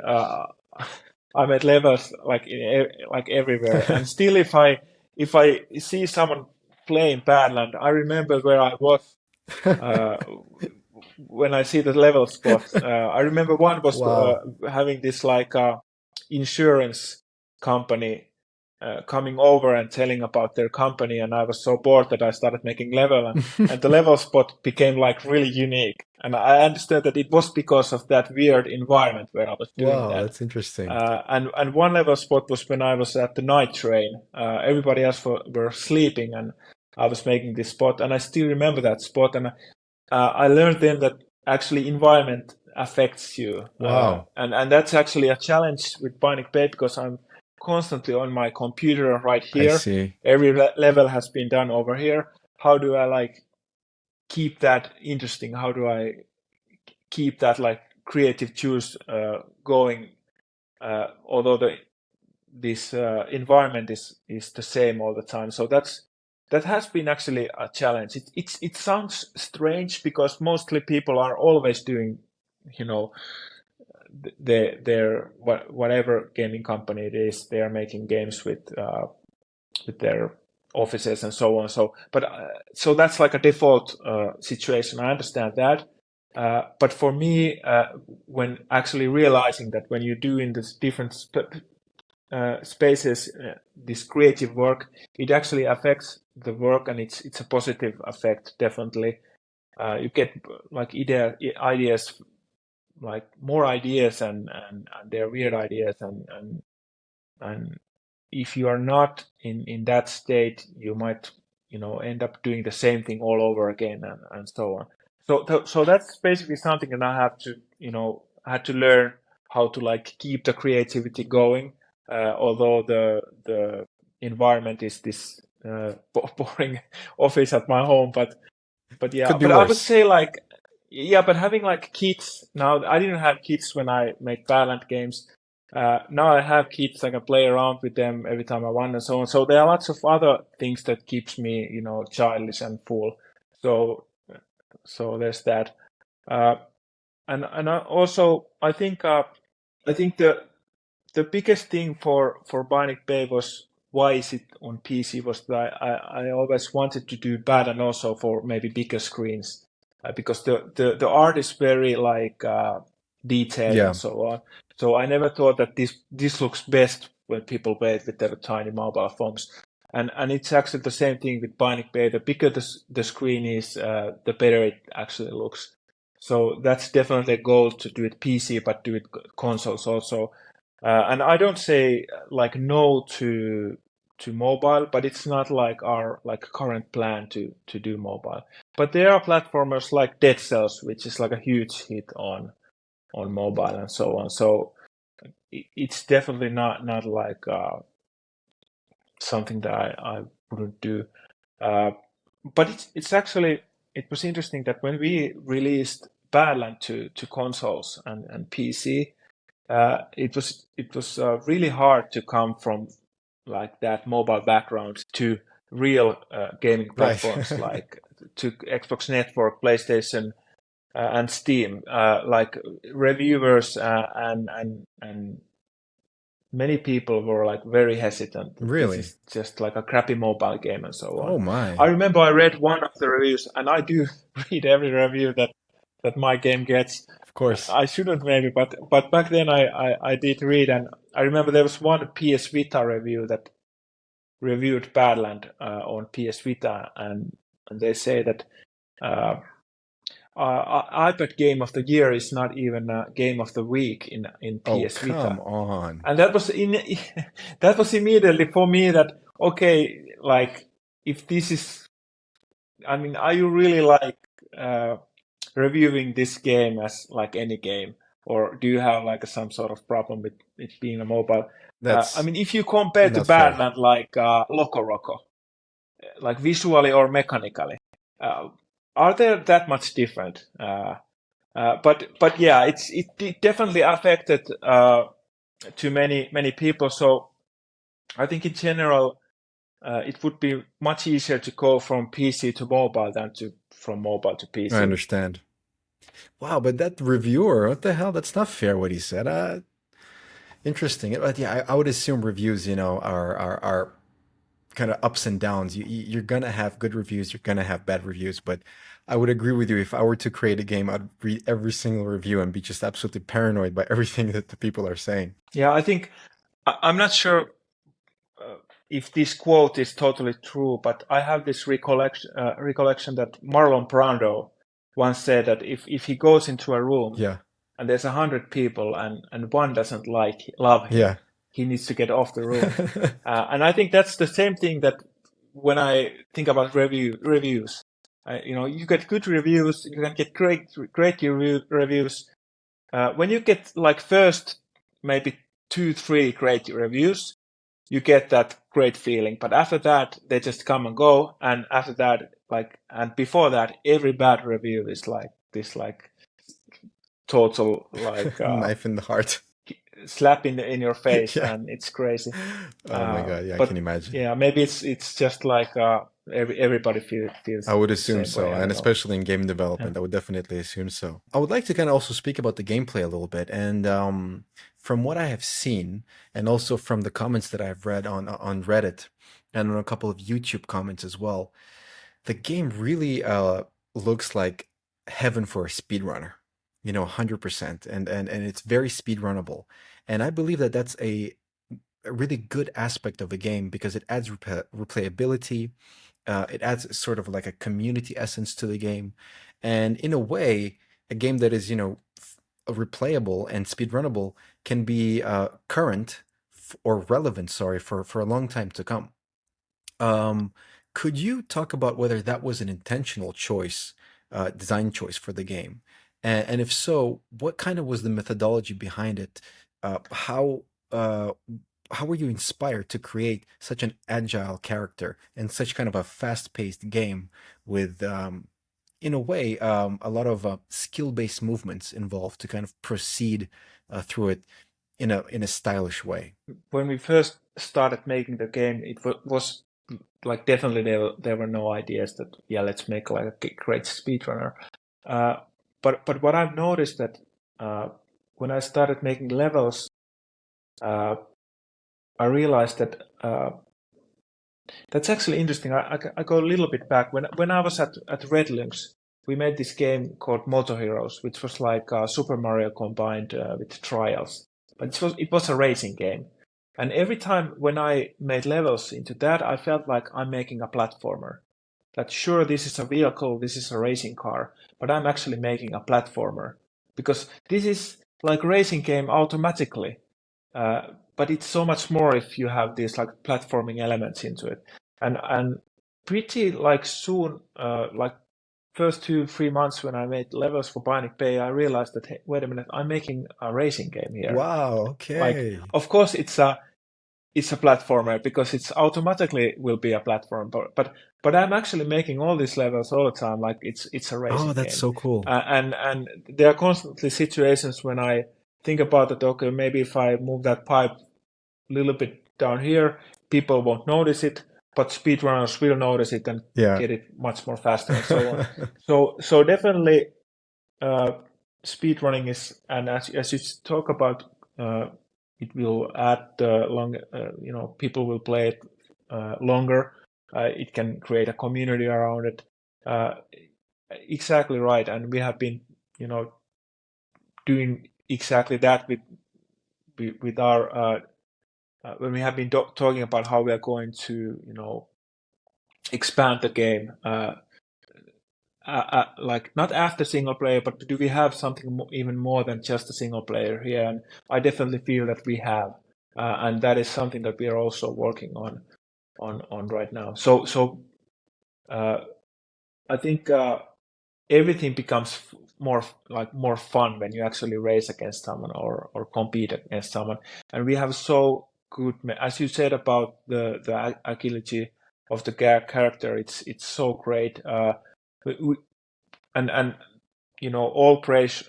S1: I made levels like everywhere, and still if I see someone playing Badland, I remember where I was when I see the level spots. I remember one was
S2: Wow.
S1: having this like insurance company coming over and telling about their company, and I was so bored that I started making level, and the level spot became like really unique. And I understood that it was because of that weird environment where I was doing
S2: Wow,
S1: that.
S2: that's interesting.
S1: And one level spot was when I was at the night train. Everybody else were sleeping, and I was making this spot, and I still remember that spot. And I learned then that actually environment affects you.
S2: Wow.
S1: And that's actually a challenge with Bionic Bay because I'm constantly on my computer right
S2: I
S1: here.
S2: see.
S1: Every level has been done over here. How do I like keep that interesting? How do I keep that like creative juice going? Although this environment is the same all the time. So that has been actually a challenge. It sounds strange because mostly people are always doing, you know, their whatever gaming company it is, they are making games with their offices and so on. So, but so that's like a default situation. I understand that. But for me, when actually realizing that when you do in this different spaces, this creative work, it actually affects the work, and it's a positive effect, definitely. You get like ideas, like more ideas, and they're weird ideas, and if you are not in that state, you might end up doing the same thing all over again, and so on. So that's basically something that I have to had to learn how to like keep the creativity going, although the environment is this boring office at my home, but yeah,
S2: Could be
S1: but I would
S2: worse.
S1: say like, yeah, but having like kids now, I didn't have kids when I made Badland games. Now I have kids, I can play around with them every time I want and so on. So there are lots of other things that keeps me, childish and full. So there's that. And also I think the biggest thing for Bionic Bay was why is it on PC was that I always wanted to do Badland also for maybe bigger screens, because the art is very like detailed
S2: Yeah.
S1: and so on. So I never thought that this looks best when people play it with their tiny mobile phones. And it's actually the same thing with Bionic Bay. The bigger the screen is, the better it actually looks. So that's definitely a goal to do it PC, but do it consoles also. And I don't say like no to mobile, but it's not like our like current plan to do mobile. But there are platformers like Dead Cells, which is like a huge hit on mobile and so on. So it's definitely not like something that I wouldn't do. But it's actually, it was interesting that when we released Badland to consoles and PC, it was really hard to come from like that mobile background to real gaming
S2: Right.
S1: platforms like to Xbox Network, PlayStation, and Steam. Like reviewers and many people were like very hesitant that this
S2: Really?
S1: is just like a crappy mobile game and so on.
S2: Oh my.
S1: I remember I read one of the reviews, and I do read every review that my game gets.
S2: Of course.
S1: I shouldn't maybe, but back then I did read, and I remember there was one PS Vita review that reviewed Badland on PS Vita, and they say that iPad game of the year is not even a game of the week in
S2: Oh,
S1: PS
S2: come
S1: Vita,
S2: on.
S1: and that was that was immediately for me that okay, like if this is, I mean, are you really like reviewing this game as like any game, or do you have like some sort of problem with it being a mobile? I
S2: That's
S1: mean, if you compare to
S2: not fair.
S1: Badland like Loco Roco, like visually or mechanically, uh, are there that much different? But yeah, it definitely affected to many people. So I think in general, it would be much easier to go from PC to mobile than from mobile to
S2: I
S1: PC.
S2: understand. Wow, but that reviewer, what the hell? That's not fair what he said. Interesting. But yeah, I would assume reviews, are kind of ups and downs. You're gonna have good reviews, you're gonna have bad reviews. But I would agree with you. If I were to create a game, I'd read every single review and be just absolutely paranoid by everything that the people are saying.
S1: Yeah, I think I'm not sure if this quote is totally true, but I have this recollection that Marlon Brando once said that if he goes into a room
S2: Yeah,
S1: and there's 100 people and one doesn't love him,
S2: yeah,
S1: he needs to get off the room. And I think that's the same thing that when I think about reviews, you get good reviews, you can get great reviews. When you get like first maybe 2-3 great reviews, you get that great feeling. But after that, they just come and go. And after that, and before that, every bad review is like this, like total, like
S2: knife in the heart.
S1: slap in your face,
S2: Yeah.
S1: and it's crazy.
S2: Oh my God. Yeah, I can
S1: But
S2: imagine.
S1: yeah, maybe it's just like everybody feels
S2: I would
S1: the
S2: assume
S1: same way.
S2: so,
S1: I
S2: and
S1: don't know.
S2: especially in game development, I would definitely assume so. I would like to kind of also speak about the gameplay a little bit, and from what I have seen, and also from the comments that I've read on Reddit, and on a couple of YouTube comments as well, the game really looks like heaven for a speedrunner. 100%, and it's very speedrunnable, and I believe that that's a really good aspect of the game because it adds replayability. It adds sort of like a community essence to the game, and in a way, a game that is replayable and speedrunnable can be current or relevant, sorry, for a long time to come. Um, could you talk about whether that was an intentional choice, design choice for the game? And if so, what kind of was the methodology behind it? Uh, how were you inspired to create such an agile character and such kind of a fast-paced game with, in a way, a lot of skill-based movements involved to kind of proceed through it in a stylish way?
S1: When we first started making the game, it was like definitely there were no ideas that let's make like a great speedrunner. Uh, but what I've noticed that when I started making levels, uh, I realized that that's actually interesting. I go a little bit back when I was at Red Lynx. We made this game called Moto Heroes, which was like Super Mario combined with Trials, but it was a racing game. And every time when I made levels into that, I felt like I'm making a platformer. That sure, this is a vehicle, this is a racing car, but I'm actually making a platformer because this is like racing game automatically. But it's so much more if you have these like platforming elements into it. And pretty like soon, like first 2-3 months when I made levels for Bionic Bay, I realized that hey, wait a minute, I'm making a racing game here.
S2: Wow.
S1: Like,
S2: Okay.
S1: of course, it's a platformer because it's automatically will be a platform, but I'm actually making all these levels all the time. Like it's a
S2: Oh,
S1: racing
S2: that's
S1: game,
S2: so cool.
S1: and there are constantly situations when I think about it. Okay, maybe if I move that pipe a little bit down here, people won't notice it, but speedrunners will notice it and
S2: Yeah.
S1: get it much more faster and so on. So definitely, uh, speedrunning is, and as you talk about, it will add long. People will play it longer. It can create a community around it. Uh, exactly right, and we have been, doing exactly that with our when we have been talking about how we are going to, expand the game. Like not after single player, but do we have something even more than just a single player here? And I definitely feel that we have, and that is something that we are also working on right now. So I think everything becomes more fun when you actually race against someone or compete against someone. And we have so good, as you said about the agility of the character. It's so great. We, and all praise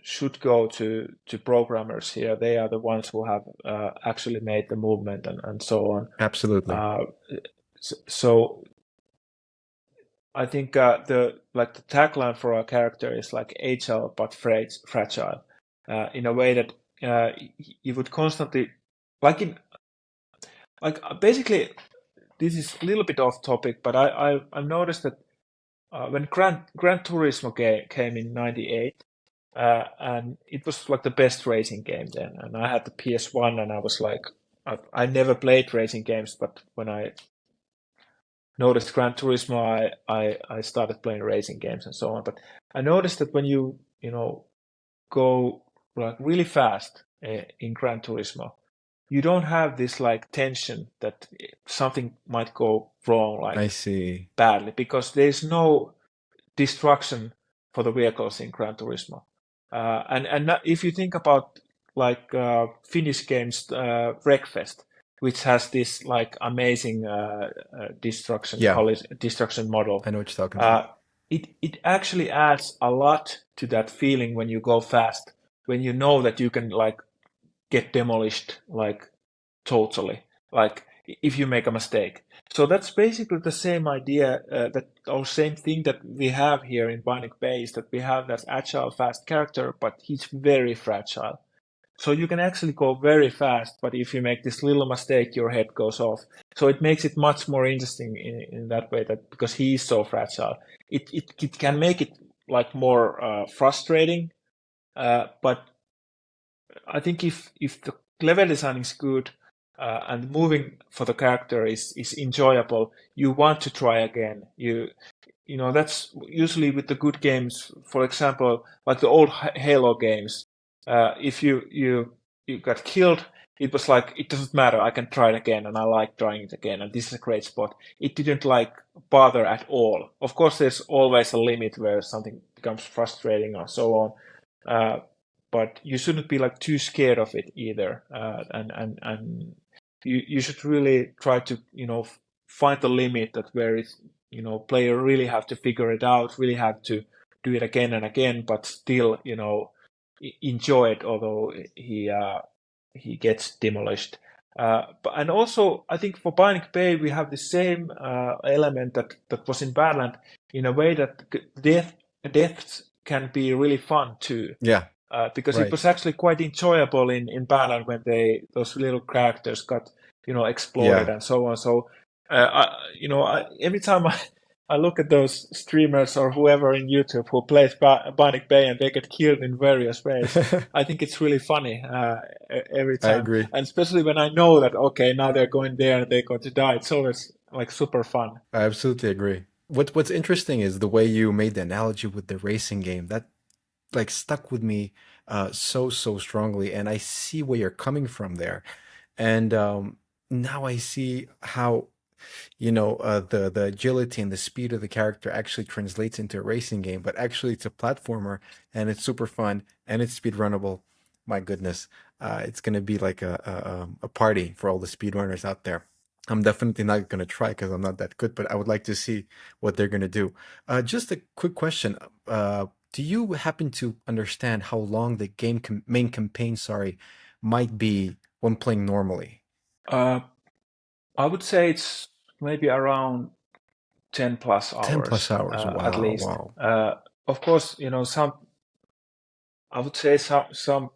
S1: should go to programmers here. They are the ones who have actually made the movement and so on.
S2: Absolutely.
S1: Uh, so I think the tagline for our character is like agile but fragile, in a way that you would constantly basically, this is a little bit off topic, but I've noticed that when Gran Turismo came in '98, and it was like the best racing game then, and I had the PS1, and I was like, I never played racing games, but when I noticed Gran Turismo, I started playing racing games and so on. But I noticed that when you go like really fast in Gran Turismo, you don't have this like tension that something might go wrong,
S2: I
S1: like
S2: see.
S1: badly, because there's no destruction for the vehicles in Gran Turismo. And if you think about like Finnish games, Wreckfest, which has this like amazing destruction
S2: Yeah.
S1: destruction model,
S2: I know what you're talking about.
S1: it actually adds a lot to that feeling when you go fast, when you know that you can like get demolished like totally, like if you make a mistake. So that's basically the same idea, or same thing that we have here in Bionic Bay, is that we have that agile, fast character, but he's very fragile. So you can actually go very fast, but if you make this little mistake, your head goes off. So it makes it much more interesting in that way, that because he is so fragile, it can make it like more frustrating. But I think if the level design is good, and moving for the character is enjoyable, you want to try again. That's usually with the good games. For example, like the old Halo games, if you got killed, it was like, it doesn't matter, I can try it again, and I like trying it again, and this is a great spot. It didn't like bother at all. Of course, there's always a limit where something becomes frustrating or so on. But you shouldn't be like too scared of it either, and you should really try to find the limit, that where it's player really have to figure it out, really have to do it again and again, but still enjoy it, although he gets demolished. And also, I think for Bionic Bay we have the same element that was in Badland, in a way that deaths can be really fun too.
S2: Yeah.
S1: Because
S2: Right.
S1: it was actually quite enjoyable in Badland when those little characters got exploded
S2: Yeah.
S1: and so on. So every time I look at those streamers or whoever in YouTube who plays Bionic Bay and they get killed in various ways, I think it's really funny every
S2: I
S1: time.
S2: agree.
S1: And especially when I know that, okay, now they're going there and they're going to die. It's always like super fun.
S2: I absolutely agree. What's interesting is the way you made the analogy with the racing game. That like stuck with me so strongly, and I see where you're coming from there. And now I see how the agility and the speed of the character actually translates into a racing game, but actually it's a platformer, and it's super fun, and it's speed runnable. My goodness, it's gonna be like a party for all the speedrunners out there. I'm definitely not gonna try because I'm not that good, but I would like to see what they're gonna do. Just a quick question: do you happen to understand how long the game main campaign, sorry, might be when playing normally?
S1: Uh, I would say it's maybe around 10 plus
S2: 10 plus
S1: hours,
S2: hours.
S1: at
S2: Wow,
S1: least.
S2: wow.
S1: Of course, I would say some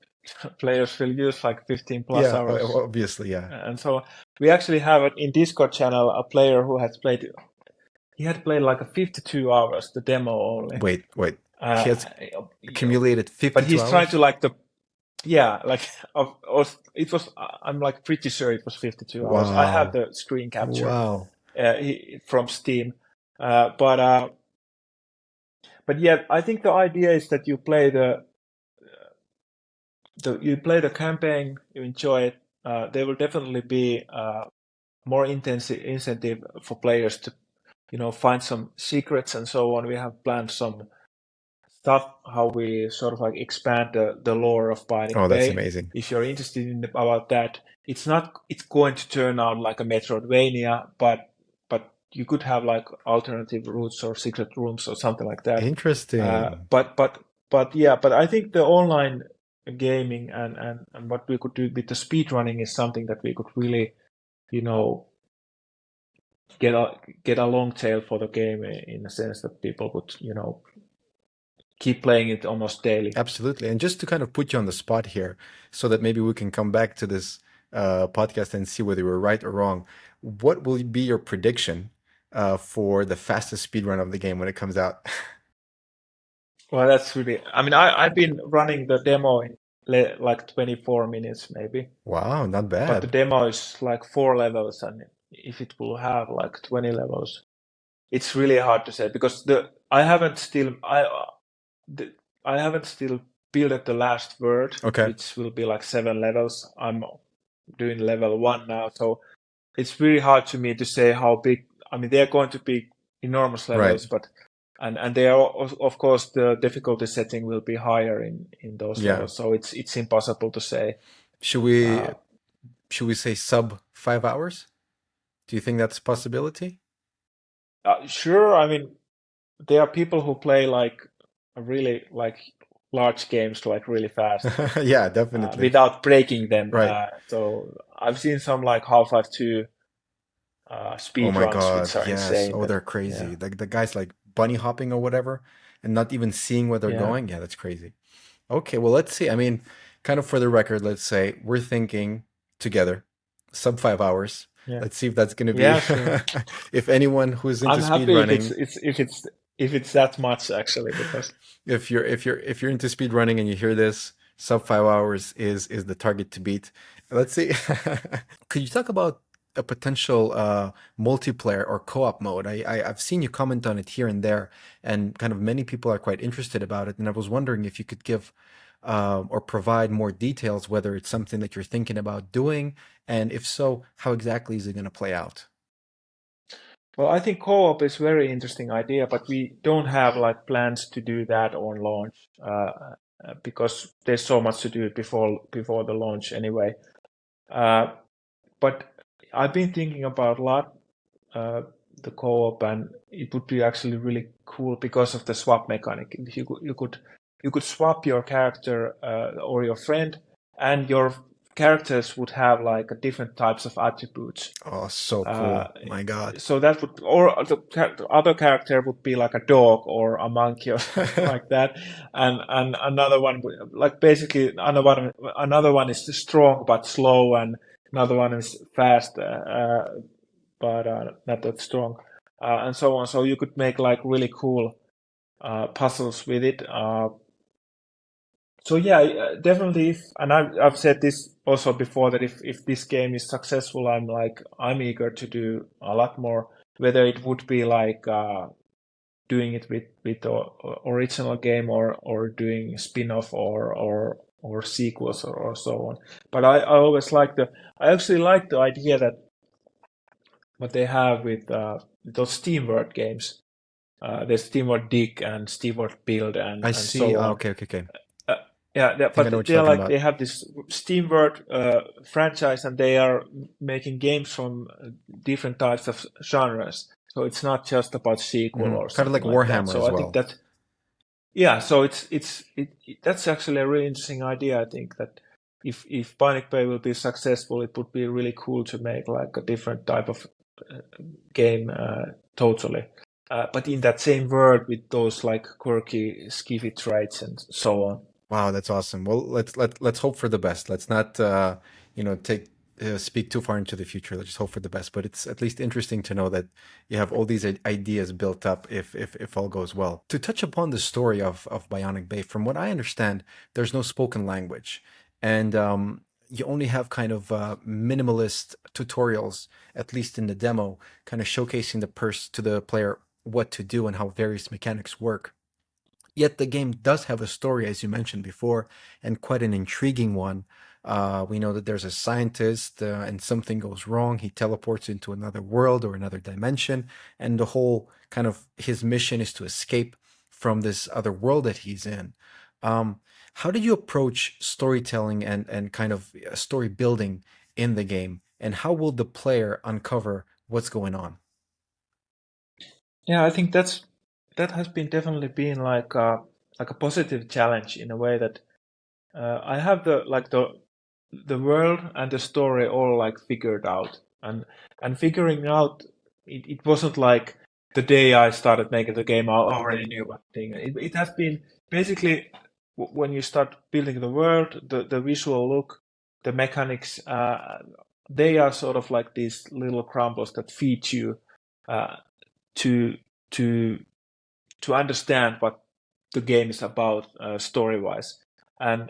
S1: players will use like 15 plus
S2: Yeah,
S1: hours.
S2: obviously, yeah.
S1: And so we actually have in Discord channel a player who has played, he had played like a 52 hours, the demo only.
S2: Wait.
S1: Uh,
S2: He has accumulated
S1: but
S2: 52
S1: he's trying
S2: hours?
S1: to like it was, I'm like pretty sure it was 52 hours. I have
S2: Wow.
S1: the screen capture
S2: Wow.
S1: from Steam. But yeah, I think the idea is that you play the campaign, you enjoy it. There will definitely be more intensive incentive for players to find some secrets and so on. We have planned some stuff how we sort of like expand the lore of Bionic
S2: Oh, that's
S1: Bay.
S2: amazing.
S1: If you're interested about that, it's going to turn out like a Metroidvania, but you could have like alternative routes or secret rooms or something like that.
S2: Interesting.
S1: But I think the online gaming and what we could do with the speed running is something that we could really, get a long tail for the game, in a sense that people would, keep playing it almost daily.
S2: Absolutely. And just to kind of put you on the spot here, so that maybe we can come back to this podcast and see whether we're right or wrong. What will be your prediction for the fastest speedrun of the game when it comes out?
S1: Well, that's really. I mean, I've been running the demo in like 24 minutes maybe,
S2: Wow, not
S1: but the
S2: bad.
S1: demo is like 4 levels, and if it will have like 20 levels, it's really hard to say because I haven't still I haven't still built the last word,
S2: Okay.
S1: which will be like 7 levels. I'm doing level 1 now, so it's really hard to me to say how big. I mean, they're going to be enormous
S2: Right.
S1: levels, but and they are of course the difficulty setting will be higher in those
S2: Yeah.
S1: levels, so it's impossible to say.
S2: Should we
S1: Uh,
S2: should we say sub 5 hours? Do you think that's a possibility?
S1: sure, I mean there are people who play like really like large games like really fast
S2: Yeah, definitely.
S1: without breaking them.
S2: Right.
S1: So I've seen some like Half-Life 2
S2: Oh
S1: speed
S2: my
S1: runs,
S2: God,
S1: which are
S2: yes.
S1: insane.
S2: Oh,
S1: But
S2: they're crazy.
S1: yeah,
S2: The guys like bunny hopping or whatever and not even seeing where they're
S1: yeah,
S2: going. Yeah, that's crazy. Okay, well, let's see. I mean, kind of for the record, let's say we're thinking together, sub 5 hours.
S1: yeah,
S2: Let's see if that's going to be
S1: yeah. Sure.
S2: if anyone who's into
S1: I'm happy if
S2: speedrunning,
S1: if it's that much actually because
S2: if you're into speedrunning and you hear this, sub 5 hours is the target to beat. Let's see. Could you talk about a potential multiplayer or co-op mode? I've seen you comment on it here and there, and kind of many people are quite interested about it. And I was wondering if you could give or provide more details, whether it's something that you're thinking about doing, and if so, how exactly is it going to play out?
S1: well, I think co-op is very interesting idea, but we don't have like plans to do that on launch because there's so much to do before the launch anyway. Uh, but I've been thinking about a lot uh, the co-op, and it would be actually really cool because of the swap mechanic. You could swap your character or your friend, and your characters would have like different types of attributes.
S2: Oh, so
S1: Uh,
S2: cool. My God.
S1: so that would, or the other character would be like a dog or a monkey or something like that, and another one like basically another one is strong but slow, and another one is fast but not that strong, and so on. So you could make like really cool puzzles with it. So yeah, definitely. And I've said this also before that if this game is successful, I'm eager to do a lot more. Whether it would be like doing it with the original game or doing spin-off or sequels or so on. But I always I actually like the idea that what they have with those SteamWorld games. There's SteamWorld Dig and SteamWorld Build
S2: I
S1: and
S2: see.
S1: so
S2: Oh,
S1: on.
S2: okay, okay, okay.
S1: Yeah,
S2: I think I know
S1: but
S2: what you're talking about.
S1: they have this SteamWorld franchise, and they are making games from different types of genres. So it's not just about sequel or
S2: Kind of like
S1: something like that.
S2: Warhammer
S1: So
S2: as
S1: I think
S2: well.
S1: that yeah, so that's actually a really interesting idea. I think that if Bionic Bay will be successful, it would be really cool to make like a different type of game totally. But in that same world with those like quirky skiffy traits and so on.
S2: Wow, that's awesome. Well, let's hope for the best. Let's not take speak too far into the future. Let's just hope for the best. But it's at least interesting to know that you have all these ideas built up if all goes well. To touch upon the story of Bionic Bay, from what I understand, there's no spoken language, and you only have kind of minimalist tutorials, at least in the demo, kind of showcasing to the player what to do and how various mechanics work. Yet the game does have a story, as you mentioned before, and quite an intriguing one. We know that there's a scientist, and something goes wrong. He teleports into another world or another dimension, and the whole kind of his mission is to escape from this other world that he's in. Um, how did you approach storytelling and kind of story building in the game, and how will the player uncover what's going on?
S1: Yeah, I think that has been definitely been like a positive challenge in a way that I have the world and the story all like figured out, and figuring out it wasn't like the day I started making the game I already knew one thing. It has been basically, when you start building the world, the visual look, the mechanics, they are sort of like these little crumbles that feed you to to understand what the game is about story wise. And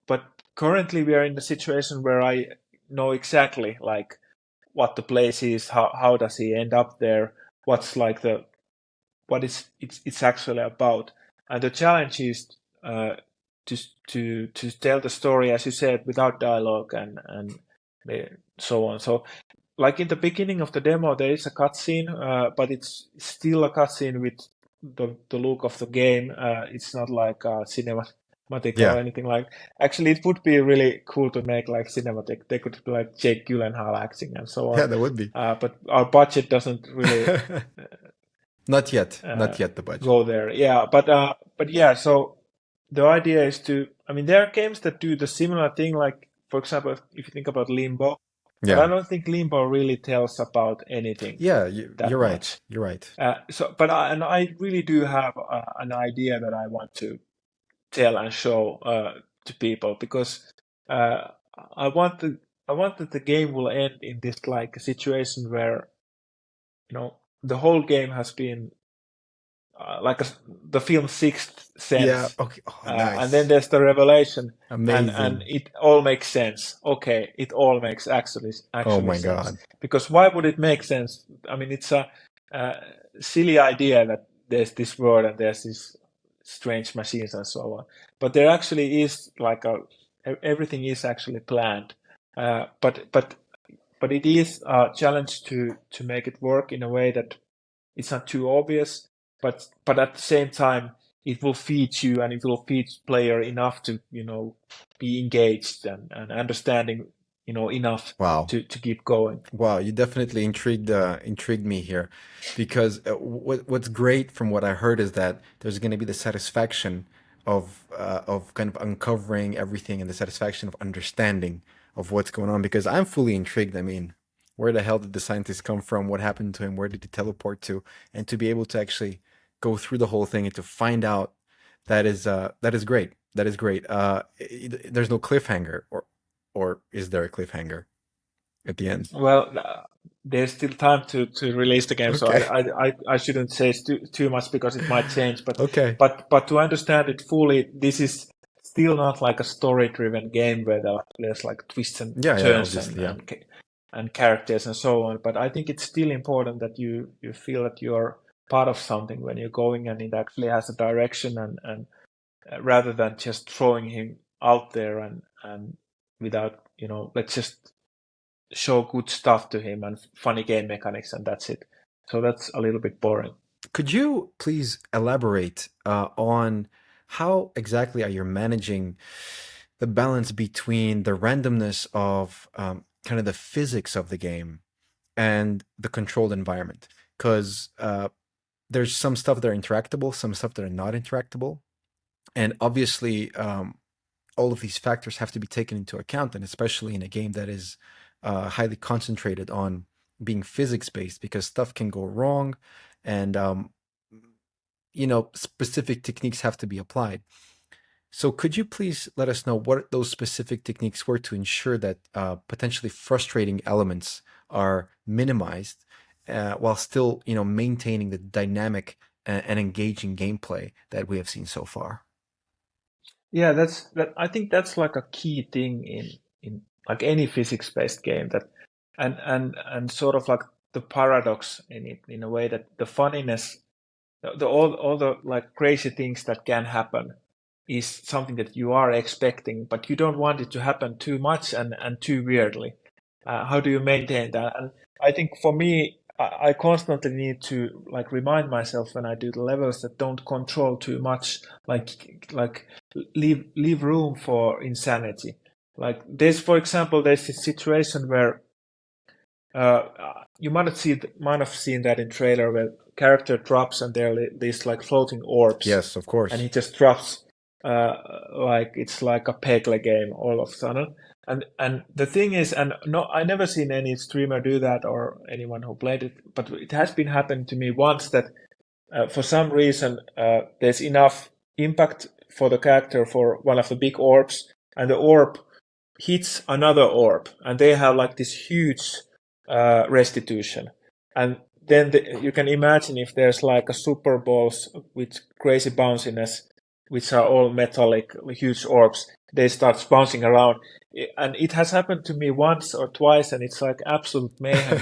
S1: but currently we are in a situation where I know exactly like what the place is, how does he end up there, what's like the what is it's actually about. And the challenge is to tell the story, as you said, without dialogue and so on. So like in the beginning of the demo, there is a cutscene, but it's still a cutscene with the look of the game. It's not like cinematic or
S2: Yeah.
S1: anything like. Actually, it would be really cool to make like cinematic. They could be like Jake Gyllenhaal acting and so on.
S2: Yeah, that would be.
S1: But our budget doesn't really
S2: Not yet. Not yet the budget.
S1: go there. Yeah, but yeah. So the idea is to. I mean, there are games that do the similar thing. Like for example, if you think about Limbo. But I
S2: Yeah.
S1: don't think Limbo really tells about anything.
S2: Yeah,
S1: that
S2: you're
S1: much.
S2: right. You're right.
S1: And I really do have an idea that I want to tell and show to people, because I want that the game will end in this like situation where the whole game has been like the film Sixth Sense.
S2: Yeah. Okay. Oh, nice.
S1: And then there's the revelation.
S2: Amazing.
S1: And it all makes sense. Okay, it all makes actually
S2: Oh my
S1: sense.
S2: God.
S1: Because why would it make sense? I mean, it's a silly idea that there's this world and there's these strange machines and so on. But there actually is like everything is actually planned. But it is a challenge to make it work in a way that it's not too obvious. But at the same time, it will feed you and it will feed player enough to be engaged and understanding enough
S2: Wow.
S1: to keep going.
S2: Wow, you definitely intrigued me here, because what's great from what I heard is that there's going to be the satisfaction of kind of uncovering everything and the satisfaction of understanding of what's going on, because I'm fully intrigued. I mean, where the hell did the scientist come from? What happened to him? Where did he teleport to? And to be able to actually go through the whole thing and to find out, that is great. That is great. There's no cliffhanger, or is there a cliffhanger at the end?
S1: Well, there's still time to release the game,
S2: Okay.
S1: so I shouldn't say too much because it might change. But
S2: Okay.
S1: but to understand it fully, this is still not like a story-driven game where there's like twists and turns and characters and so on. But I think it's still important that you feel that you're part of something when you're going, and it actually has a direction, and rather than just throwing him out there and without let's just show good stuff to him and funny game mechanics and that's it. So that's a little bit boring.
S2: Could you please elaborate on how exactly are you managing the balance between the randomness of kind of the physics of the game and the controlled environment? Because there's some stuff that are interactable, some stuff that are not interactable. And obviously, all of these factors have to be taken into account, and especially in a game that is highly concentrated on being physics-based, because stuff can go wrong, and specific techniques have to be applied. So could you please let us know what those specific techniques were to ensure that potentially frustrating elements are minimized while still, maintaining the dynamic and engaging gameplay that we have seen so far?
S1: Yeah, I think that's like a key thing in like any physics-based game, that and sort of like the paradox in it, in a way that the funniness, all the like crazy things that can happen is something that you are expecting, but you don't want it to happen too much and too weirdly. How do you maintain that? And I think for me, I constantly need to like remind myself when I do the levels that don't control too much, like leave room for insanity. Like for example, there's this situation where you might have seen that in trailer, where character drops and there are these like floating orbs.
S2: Yes, of course.
S1: And he just drops like it's like a Pegle game all of a sudden. And the thing is, and no, I never seen any streamer do that or anyone who played it, but it has been happening to me once that for some reason there's enough impact for the character for one of the big orbs, and the orb hits another orb, and they have like this huge restitution. And then you can imagine if there's like a super balls with crazy bounciness, which are all metallic, huge orbs, they start bouncing around. And it has happened to me once or twice, and it's like absolute mayhem.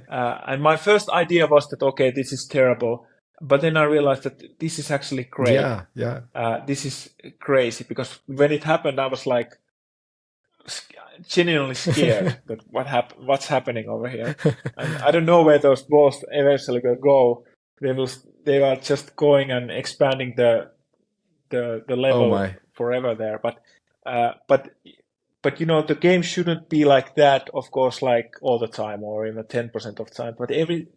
S1: And my first idea was that, okay, this is terrible. But then I realized that this is actually great.
S2: Yeah.
S1: This is crazy, because when it happened, I was like genuinely scared that what's happening over here. And I don't know where those balls eventually will go. They are just going and expanding the level forever there. But you know, the game shouldn't be like that, of course, like all the time or even 10% of the time. But every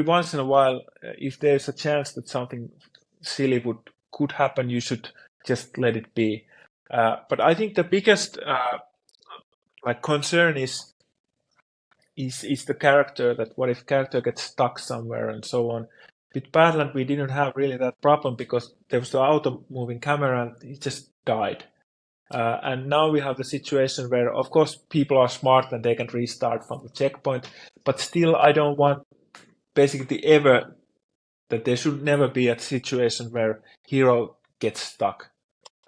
S1: once in a while, if there's a chance that something silly could happen, you should just let it be. But I think the biggest like concern is the character. That what if character gets stuck somewhere and so on. With Badland, we didn't have really that problem because there was the auto moving camera and it just died. And now we have the situation where, of course, people are smart and they can restart from the checkpoint. But still, I don't want basically ever that there should never be a situation where hero gets stuck.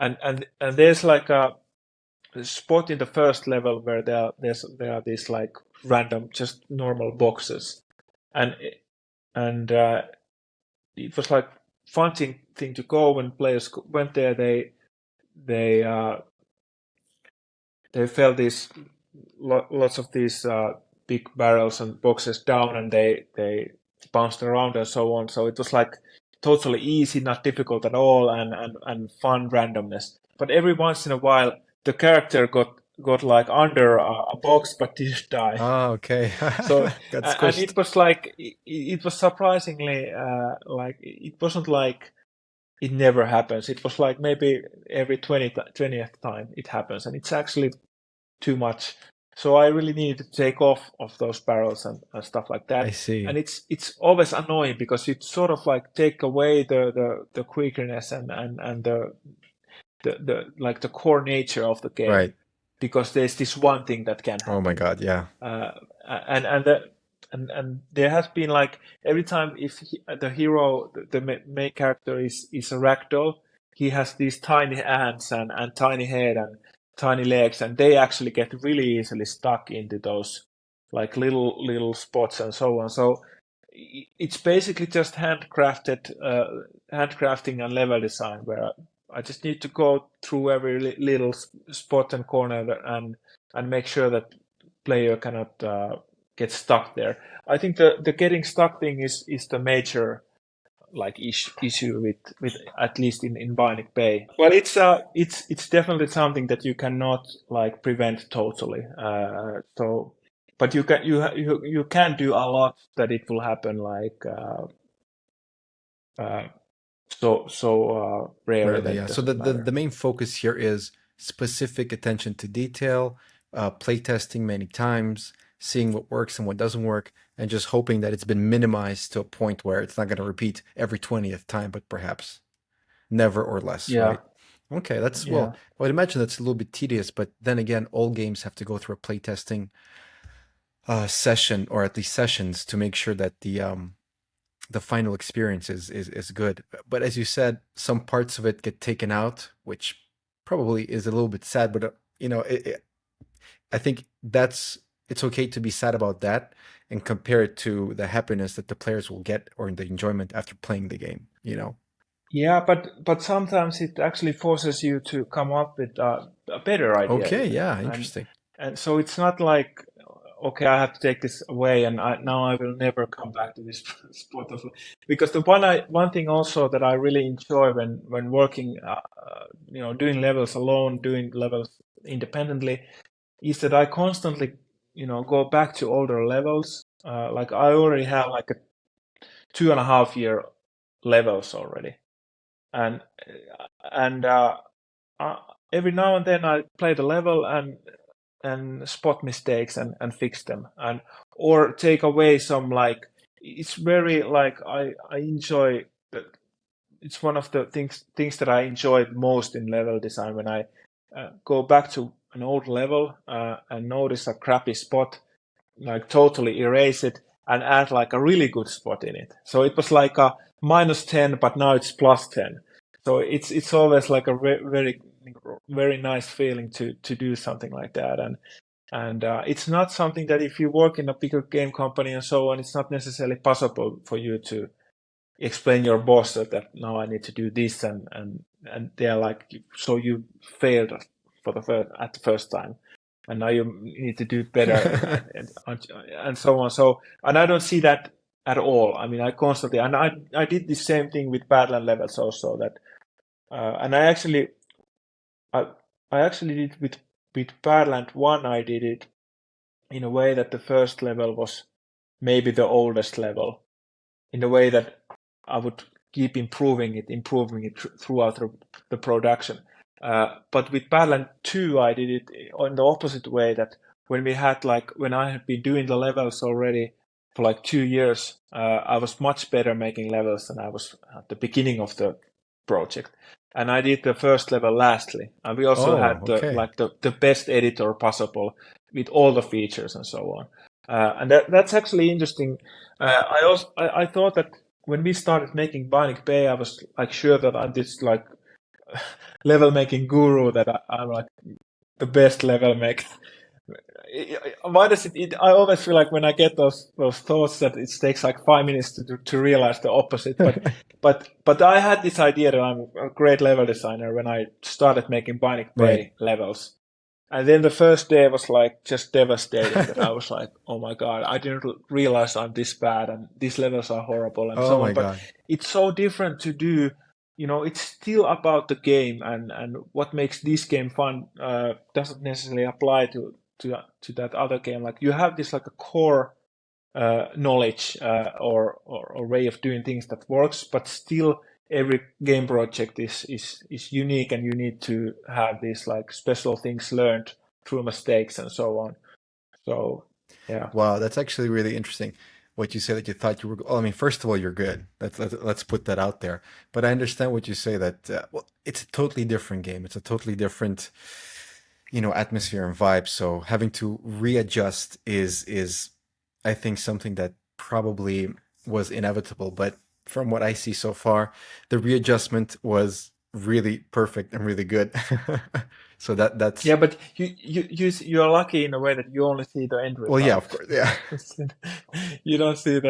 S1: And there's like a spot in the first level where there are these like random, just normal boxes, and it was like fun thing to go when players went there. They fell these lots of these big barrels and boxes down, and they bounced around and so on. So it was like totally easy, not difficult at all, and fun randomness. But every once in a while, the character got like under a box but didn't die.
S2: Oh, okay.
S1: So and it was like it was surprisingly like it wasn't like it never happens. It was like maybe every 20th time it happens, and it's actually too much. So I really needed to take off of those barrels and stuff like that.
S2: I see.
S1: And it's always annoying because it sort of like take away the quickiness and the like the core nature of the game.
S2: Right.
S1: Because there's this one thing that can happen.
S2: Oh my god, yeah.
S1: And there has been like every time if the hero, the main character is a ragdoll, he has these tiny hands and tiny head and tiny legs, and they actually get really easily stuck into those like little spots and so on. So it's basically just handcrafting and level design where I just need to go through every little spot and corner and make sure that player cannot get stuck there. I think the getting stuck thing is the major like issue with at least in Bionic Bay. Well, it's definitely something that you cannot like prevent totally. So, but you can do a lot that it will happen like. So rarely.
S2: Yeah. So the main focus here is specific attention to detail, playtesting many times, seeing what works and what doesn't work, and just hoping that it's been minimized to a point where it's not going to repeat every 20th time, but perhaps never or less.
S1: Yeah.
S2: Right? Okay, that's well, I would imagine that's a little bit tedious, but then again, all games have to go through a playtesting session, or at least sessions, to make sure that the final experience is good. But as you said, some parts of it get taken out, which probably is a little bit sad. But I think it's okay to be sad about that and compare it to the happiness that the players will get or the enjoyment after playing the game.
S1: Yeah, but sometimes it actually forces you to come up with a better idea.
S2: Okay, yeah, interesting.
S1: And so it's not like, okay, I have to take this away, and now I will never come back to this spot of, because the one thing also that I really enjoy when working, doing levels alone, doing levels independently, is that I constantly, go back to older levels. Like I already have like a 2.5 year levels already, and every now and then I play the level and spot mistakes and fix them, or take away some, like, it's very like I enjoy it's one of the things that I enjoyed most in level design when I go back to an old level and notice a crappy spot, like totally erase it and add like a really good spot in it. So it was like a -10, but now it's +10. So it's always like a very nice feeling to do something like that. And it's not something that if you work in a bigger game company and so on, it's not necessarily possible for you to explain your boss that now I need to do this and they're like, so you failed for at the first time, and now you need to do better and so on. So, and I don't see that at all. I mean, I constantly, and I did the same thing with Badland levels also, that and I actually did with Badland 1. I did it in a way that the first level was maybe the oldest level, in a way that I would keep improving it throughout the production. But with Badland 2, I did it in the opposite way, that when I had been doing the levels already for like 2 years, I was much better making levels than I was at the beginning of the project. And I did the first level lastly. And we also had the best editor possible with all the features and so on. And that's actually interesting. I thought that when we started making Bionic Bay, I was like sure that I'm this like level making guru, that I'm like the best level maker. Why does it? I always feel like when I get those thoughts that it takes like 5 minutes to realize the opposite. But I had this idea that I'm a great level designer when I started making Bionic Bay levels. And then the first day was like just devastating. That I was like, oh my God, I didn't realize I'm this bad and these levels are horrible and so on. But it's so different to do. It's still about the game, and what makes this game fun doesn't necessarily apply to that other game. Like you have this like a core knowledge or way of doing things that works, but still every game project is unique, and you need to have these like special things learned through mistakes and so on. So yeah.
S2: Wow, that's actually really interesting. What you say that you thought you were. Well, I mean, first of all, you're good. Let's put that out there. But I understand what you say, that it's a totally different game. It's a totally different, atmosphere and vibe. So having to readjust is I think something that probably was inevitable. But from what I see so far, the readjustment was really perfect and really good. So that's
S1: yeah. But you're lucky in a way that you only see the end result.
S2: Well, yeah, of course, yeah.
S1: You don't see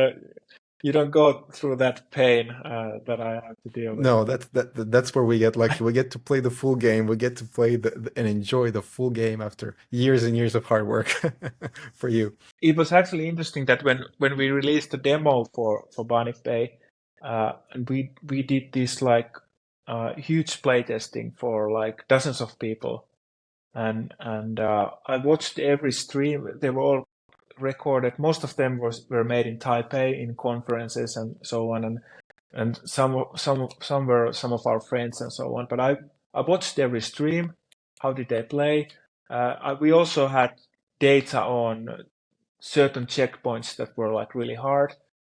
S1: you don't go through that pain that I have to deal with.
S2: No, that's where we get lucky. We get to play the full game. We get to play and enjoy the full game after years and years of hard work for you.
S1: It was actually interesting that when we released the demo for Bionic Bay, and we did this like huge playtesting for like dozens of people, and I watched every stream. They were all recorded. Most of them were made in Taipei in conferences and so on, and some were some of our friends and so on. But I watched every stream. How did they play? We also had data on certain checkpoints that were like really hard,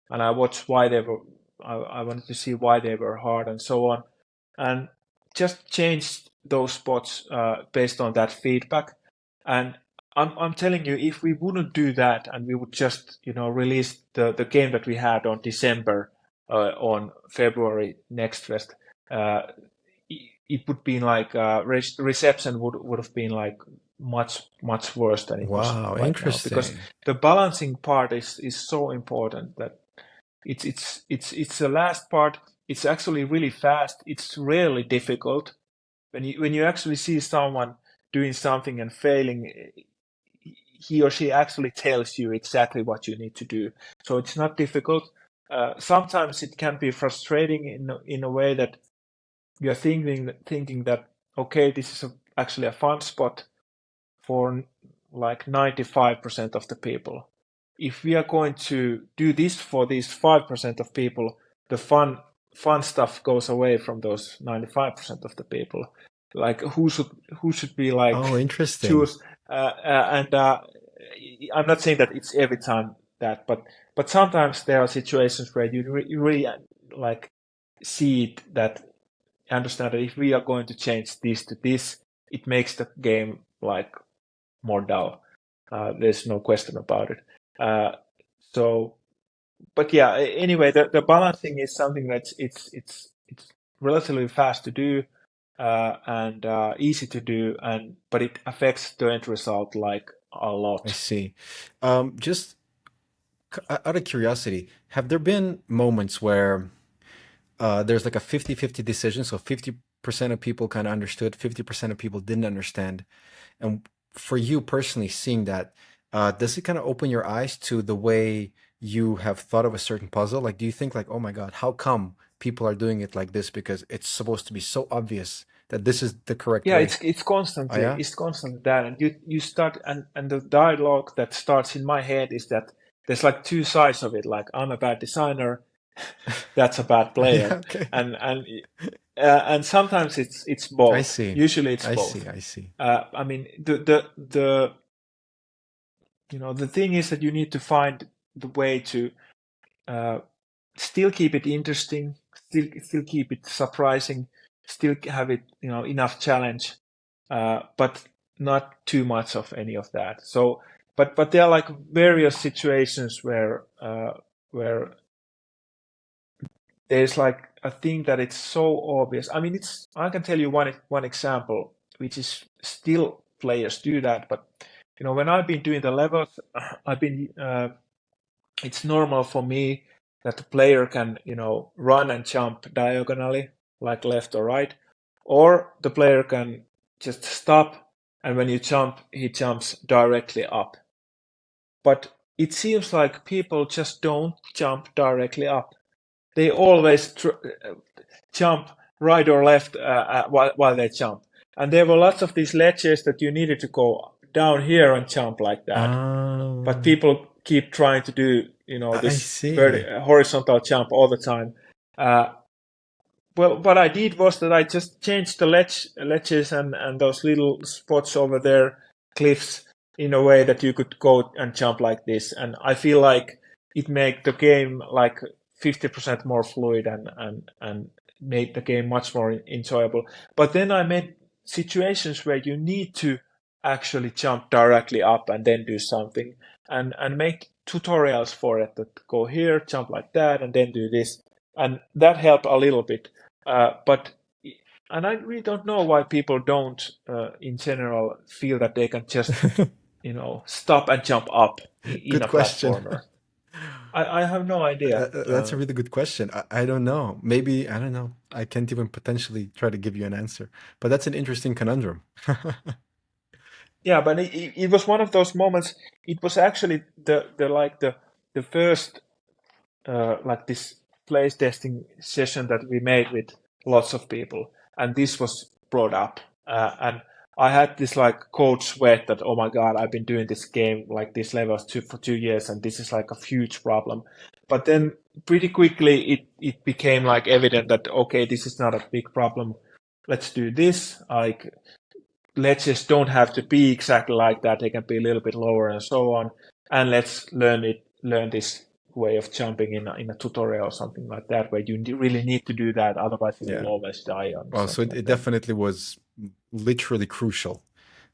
S1: and I watched why they were. I wanted to see why they were hard and so on, and just changed those spots based on that feedback. And I'm telling you, if we wouldn't do that and we would just release the game that we had on December on February Next Fest, it would be like reception would have been like much worse than it was right
S2: interesting
S1: now, because the balancing part is so important. That it's the last part. It's actually really fast. It's rarely difficult. When you actually see someone doing something and failing, he or she actually tells you exactly what you need to do. So it's not difficult. Sometimes it can be frustrating in a way that you're thinking that, okay, this is actually a fun spot for like 95% of the people. If we are going to do this for these 5% of people, the fun stuff goes away from those 95% of the people. Like who should be like
S2: interesting.
S1: choose and I'm not saying that it's every time that, but sometimes there are situations where you really like see it, that understand that if we are going to change this to this, it makes the game like more dull. There's no question about it. So, but yeah, anyway, the balancing is something that's it's relatively fast to do and easy to do, but it affects the end result like a
S2: I
S1: lot.
S2: see. Just out of curiosity, have there been moments where there's like a 50-50 decision? So 50% of people kind of understood, 50% of people didn't understand. And for you personally, seeing that, does it kind of open your eyes to the way you have thought of a certain puzzle? Like, do you think like, oh my God, how come people are doing it like this? Because it's supposed to be so obvious that this is the correct
S1: Yeah,
S2: way.
S1: it's
S2: Oh yeah?
S1: constantly that, and you start, and the dialogue that starts in my head is that there's like two sides of it. Like, I'm a bad designer, that's a bad
S2: Yeah,
S1: player,
S2: okay.
S1: and sometimes it's
S2: I
S1: both.
S2: see.
S1: Usually it's
S2: I see.
S1: both.
S2: I see.
S1: I mean, the the thing is that you need to find the way to still keep it interesting, still keep it surprising, still have it enough challenge, but not too much of any of that. So, but there are like various situations where there's like a thing that it's so obvious. I mean, I can tell you one example, which is still players do that, but when I've been doing the levels, I've been it's normal for me that the player can run and jump diagonally, like left or right, or the player can just stop, and when you jump, he jumps directly up. But it seems like people just don't jump directly up. They always jump right or left while they jump. And there were lots of these ledges that you needed to go down here and jump like that. But
S2: Oh,
S1: people keep trying to do,
S2: I
S1: this
S2: see.
S1: horizontal jump all the time. Well, what I did was that I just changed the ledges and those little spots over there, cliffs, in a way that you could go and jump like this. And I feel like it made the game like 50% more fluid and made the game much more enjoyable. But then I made situations where you need to actually jump directly up and then do something, and make tutorials for it that go here, jump like that, and then do this. And that helped a little bit. But I really don't know why people don't, in general, feel that they can just, stop and jump up in
S2: Good
S1: a
S2: question.
S1: platformer. I have no idea.
S2: That's a really good question. I don't know. Maybe, I don't know. I can't even potentially try to give you an answer, but that's an interesting conundrum.
S1: Yeah, but it was one of those moments. It was actually the first like this place testing session that we made with lots of people, and this was brought up, and I had this like cold sweat that, oh my god, I've been doing this game like these levels for 2 years, and this is like a huge problem. But then pretty quickly it became like evident that, okay, this is not a big problem. Let's do this. Like, ledges don't have to be exactly like that. They can be a little bit lower and so on. And let's learn this way of jumping in a tutorial or something like that, where you really need to do that. Otherwise, you will
S2: Yeah.
S1: always die on
S2: Well, so
S1: something
S2: it
S1: like that.
S2: definitely was literally crucial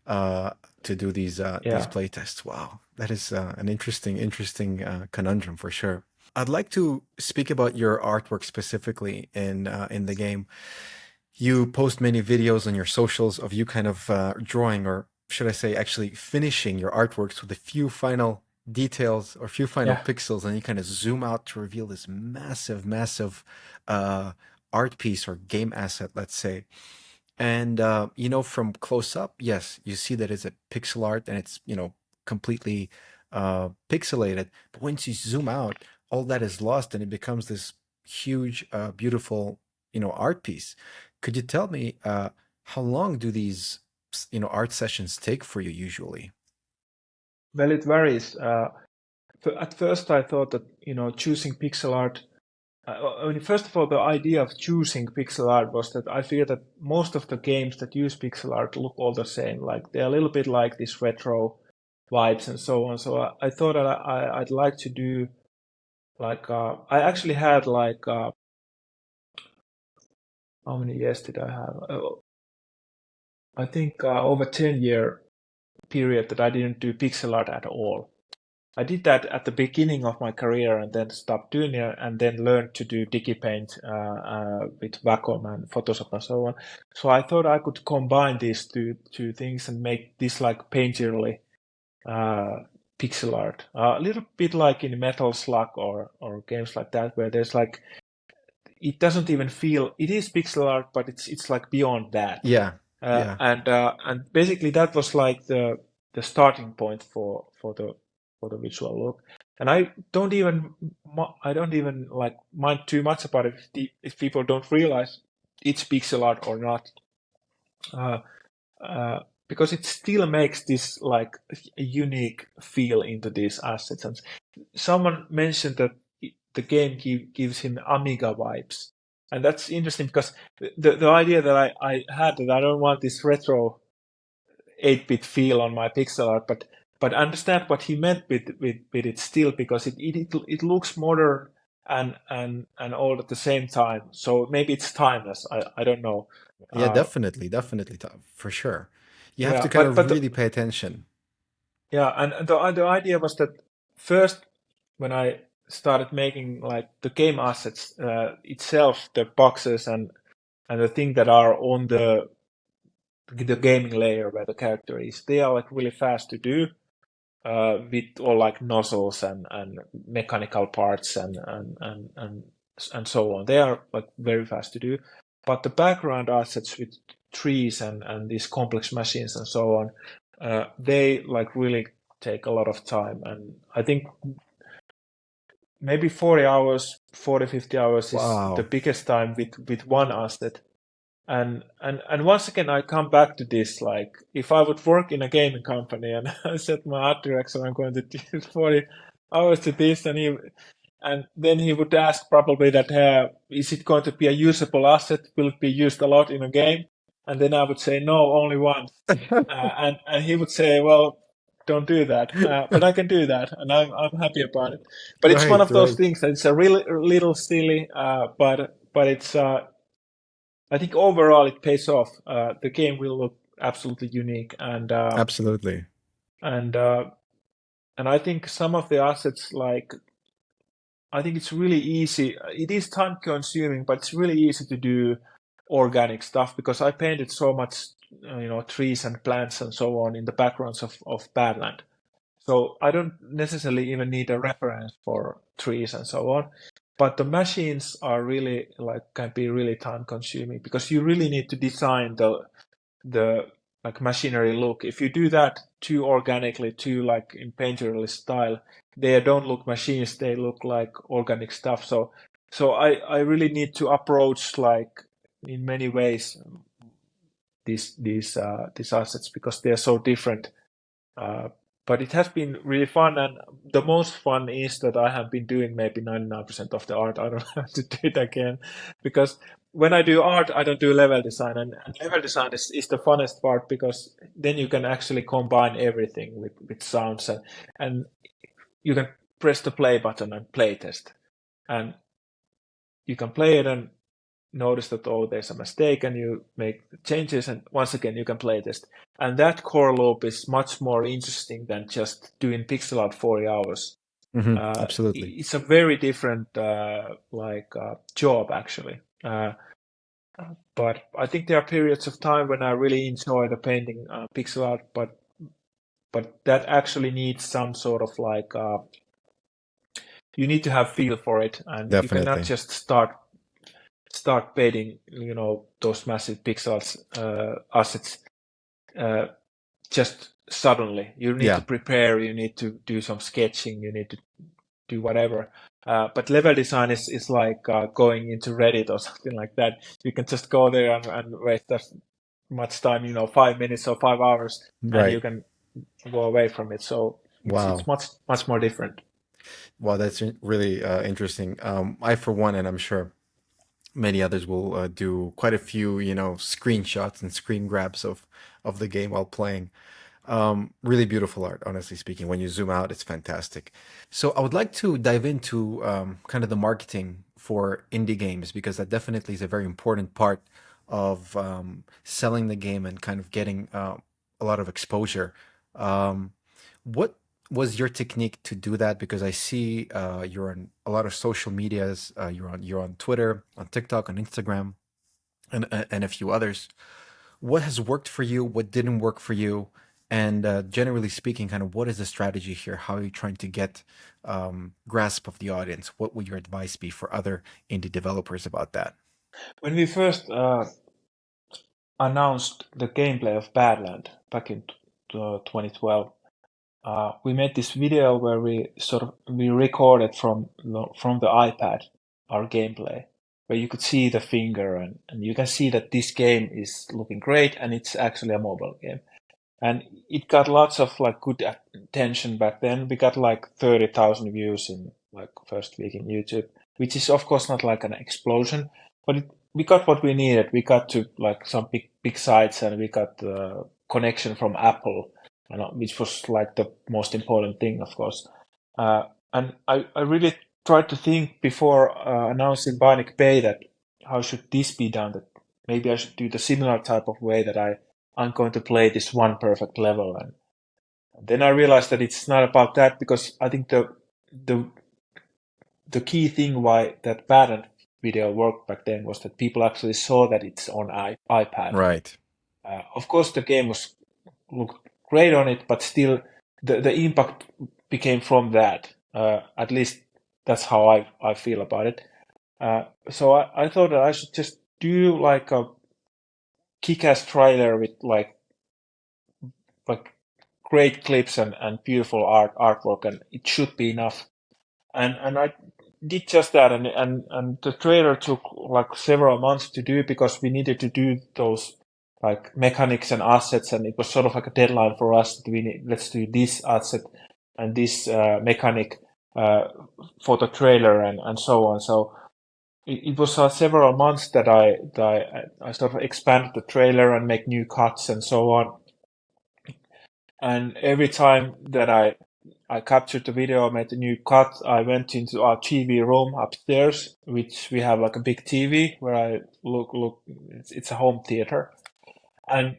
S2: to do these
S1: Yeah.
S2: play tests. Wow, that is an interesting conundrum for sure. I'd like to speak about your artwork specifically in the game. You post many videos on your socials of you kind of drawing, or should I say, actually finishing your artworks with a few final details or few final
S1: Yeah.
S2: pixels, and you kind of zoom out to reveal this massive uh, art piece or game asset, let's say. And from close up, yes, you see that it's a pixel art and it's completely pixelated. But once you zoom out, all that is lost and it becomes this huge, beautiful, art piece. Could you tell me how long do these art sessions take for you usually?
S1: Well, it varies. At first, I thought that choosing pixel art. First of all, the idea of choosing pixel art was that I feel that most of the games that use pixel art look all the same. Like, they're a little bit like this retro vibes and so on. So I thought that I'd like to do like I actually had like how many years did I have? I think over 10-year period that I didn't do pixel art at all. I did that at the beginning of my career and then stopped doing it and then learned to do DigiPaint with Wacom and Photoshop and so on. So I thought I could combine these two things and make this like painterly pixel art. A little bit like in Metal Slug or games like that, where there's like, it doesn't even feel, it is pixel art, but it's like beyond that.
S2: Yeah. Yeah.
S1: And basically that was like the starting point for the visual look. And I don't even like mind too much about it if people don't realize it's pixel art or not, because it still makes this like a unique feel into these assets. And someone mentioned that the game gives him Amiga vibes, and that's interesting because the idea that I had that I don't want this retro 8-bit feel on my pixel art, but understand what he meant with it still, because it looks modern and old at the same time. So maybe it's timeless. I don't know.
S2: Yeah, definitely, for sure. You have
S1: Yeah,
S2: to kind of
S1: but
S2: really pay attention.
S1: Yeah, and the idea was that first when I started making like the game assets itself, the boxes and the thing that are on the gaming layer where the character is, they are like really fast to do with all like nozzles and mechanical parts and so on. They are like very fast to do, but the background assets with trees and these complex machines and so on, they like really take a lot of time. And I think maybe 40 hours, 50 hours is the biggest time with one asset. And once again, I come back to this, like, if I would work in a gaming company and I set my art direction, I'm going to do 40 hours to this, and then he would ask probably that, is it going to be a usable asset? Will it be used a lot in a game? And then I would say, no, only once. And he would say, well, don't do that. But I can do that, and I'm happy about it. But it's one of those things that it's a really little silly, but it's I think overall it pays off. The game will look absolutely unique, and
S2: absolutely.
S1: And I think some of the assets, like, I think it's really easy. It is time consuming, but it's really easy to do organic stuff because I painted so much, trees and plants and so on in the backgrounds of Badland. So I don't necessarily even need a reference for trees and so on. But the machines are really can be really time consuming because you really need to design the like machinery look. If you do that too organically, too like in painterly style, they don't look machines, they look like organic stuff. So I really need to approach like in many ways these assets because they are so different. But it has been really fun, and the most fun is that I have been doing maybe 99% of the art. I don't have to do it again because when I do art, I don't do level design, and level design is the funnest part because then you can actually combine everything with sounds and you can press the play button and play test, and you can play it and notice that, oh, there's a mistake, and you make changes, and once again you can play test. And that core loop is much more interesting than just doing pixel art 40 hours.
S2: Absolutely.
S1: It's a very different job actually. But I think there are periods of time when I really enjoy the painting pixel art, but that actually needs some sort of like you need to have feel for it, and
S2: Definitely.
S1: You cannot just start painting, those massive pixels assets just suddenly. You need to prepare, you need to do some sketching, you need to do whatever. But level design is like going into Reddit or something like that. You can just go there and waste that much time, 5 minutes or 5 hours, and you can go away from it. So it's much more different.
S2: Wow, that's really interesting. I, for one, and I'm sure many others will do quite a few, screenshots and screen grabs of the game while playing. Really beautiful art, honestly speaking. When you zoom out, it's fantastic. So I would like to dive into kind of the marketing for indie games, because that definitely is a very important part of selling the game and kind of getting a lot of exposure. What was your technique to do that? Because I see you're on a lot of social medias. You're on Twitter, on TikTok, on Instagram, and a few others. What has worked for you? What didn't work for you? And generally speaking, kind of what is the strategy here? How are you trying to get grasp of the audience? What would your advice be for other indie developers about that?
S1: When we first announced the gameplay of Badland back in 2012, we made this video where we recorded from the iPad our gameplay, where you could see the finger and you can see that this game is looking great and it's actually a mobile game. And it got lots of like good attention back then. We got like 30,000 views in like first week in YouTube, which is of course not like an explosion, but we got what we needed. We got to like some big sites, and we got the connection from Apple, which was like the most important thing, of course. And I really tried to think before announcing Bionic Bay that how should this be done? That maybe I should do the similar type of way that I'm going to play this one perfect level. And then I realized that it's not about that, because I think the key thing why that Badland video worked back then was that people actually saw that it's on iPad.
S2: Right.
S1: Of course, the game looked great on it, but still the impact became from that. At least that's how I feel about it. So I thought that I should just do like a kick-ass trailer with like great clips and beautiful artwork, and it should be enough. And I did just that, and the trailer took like several months to do, because we needed to do those like mechanics and assets, and it was sort of like a deadline for us that let's do this asset and this mechanic for the trailer and so on. So it was several months that I sort of expanded the trailer and make new cuts and so on. And every time that I captured the video, I made a new cut, I went into our TV room upstairs, which we have like a big TV where I look, it's a home theater, and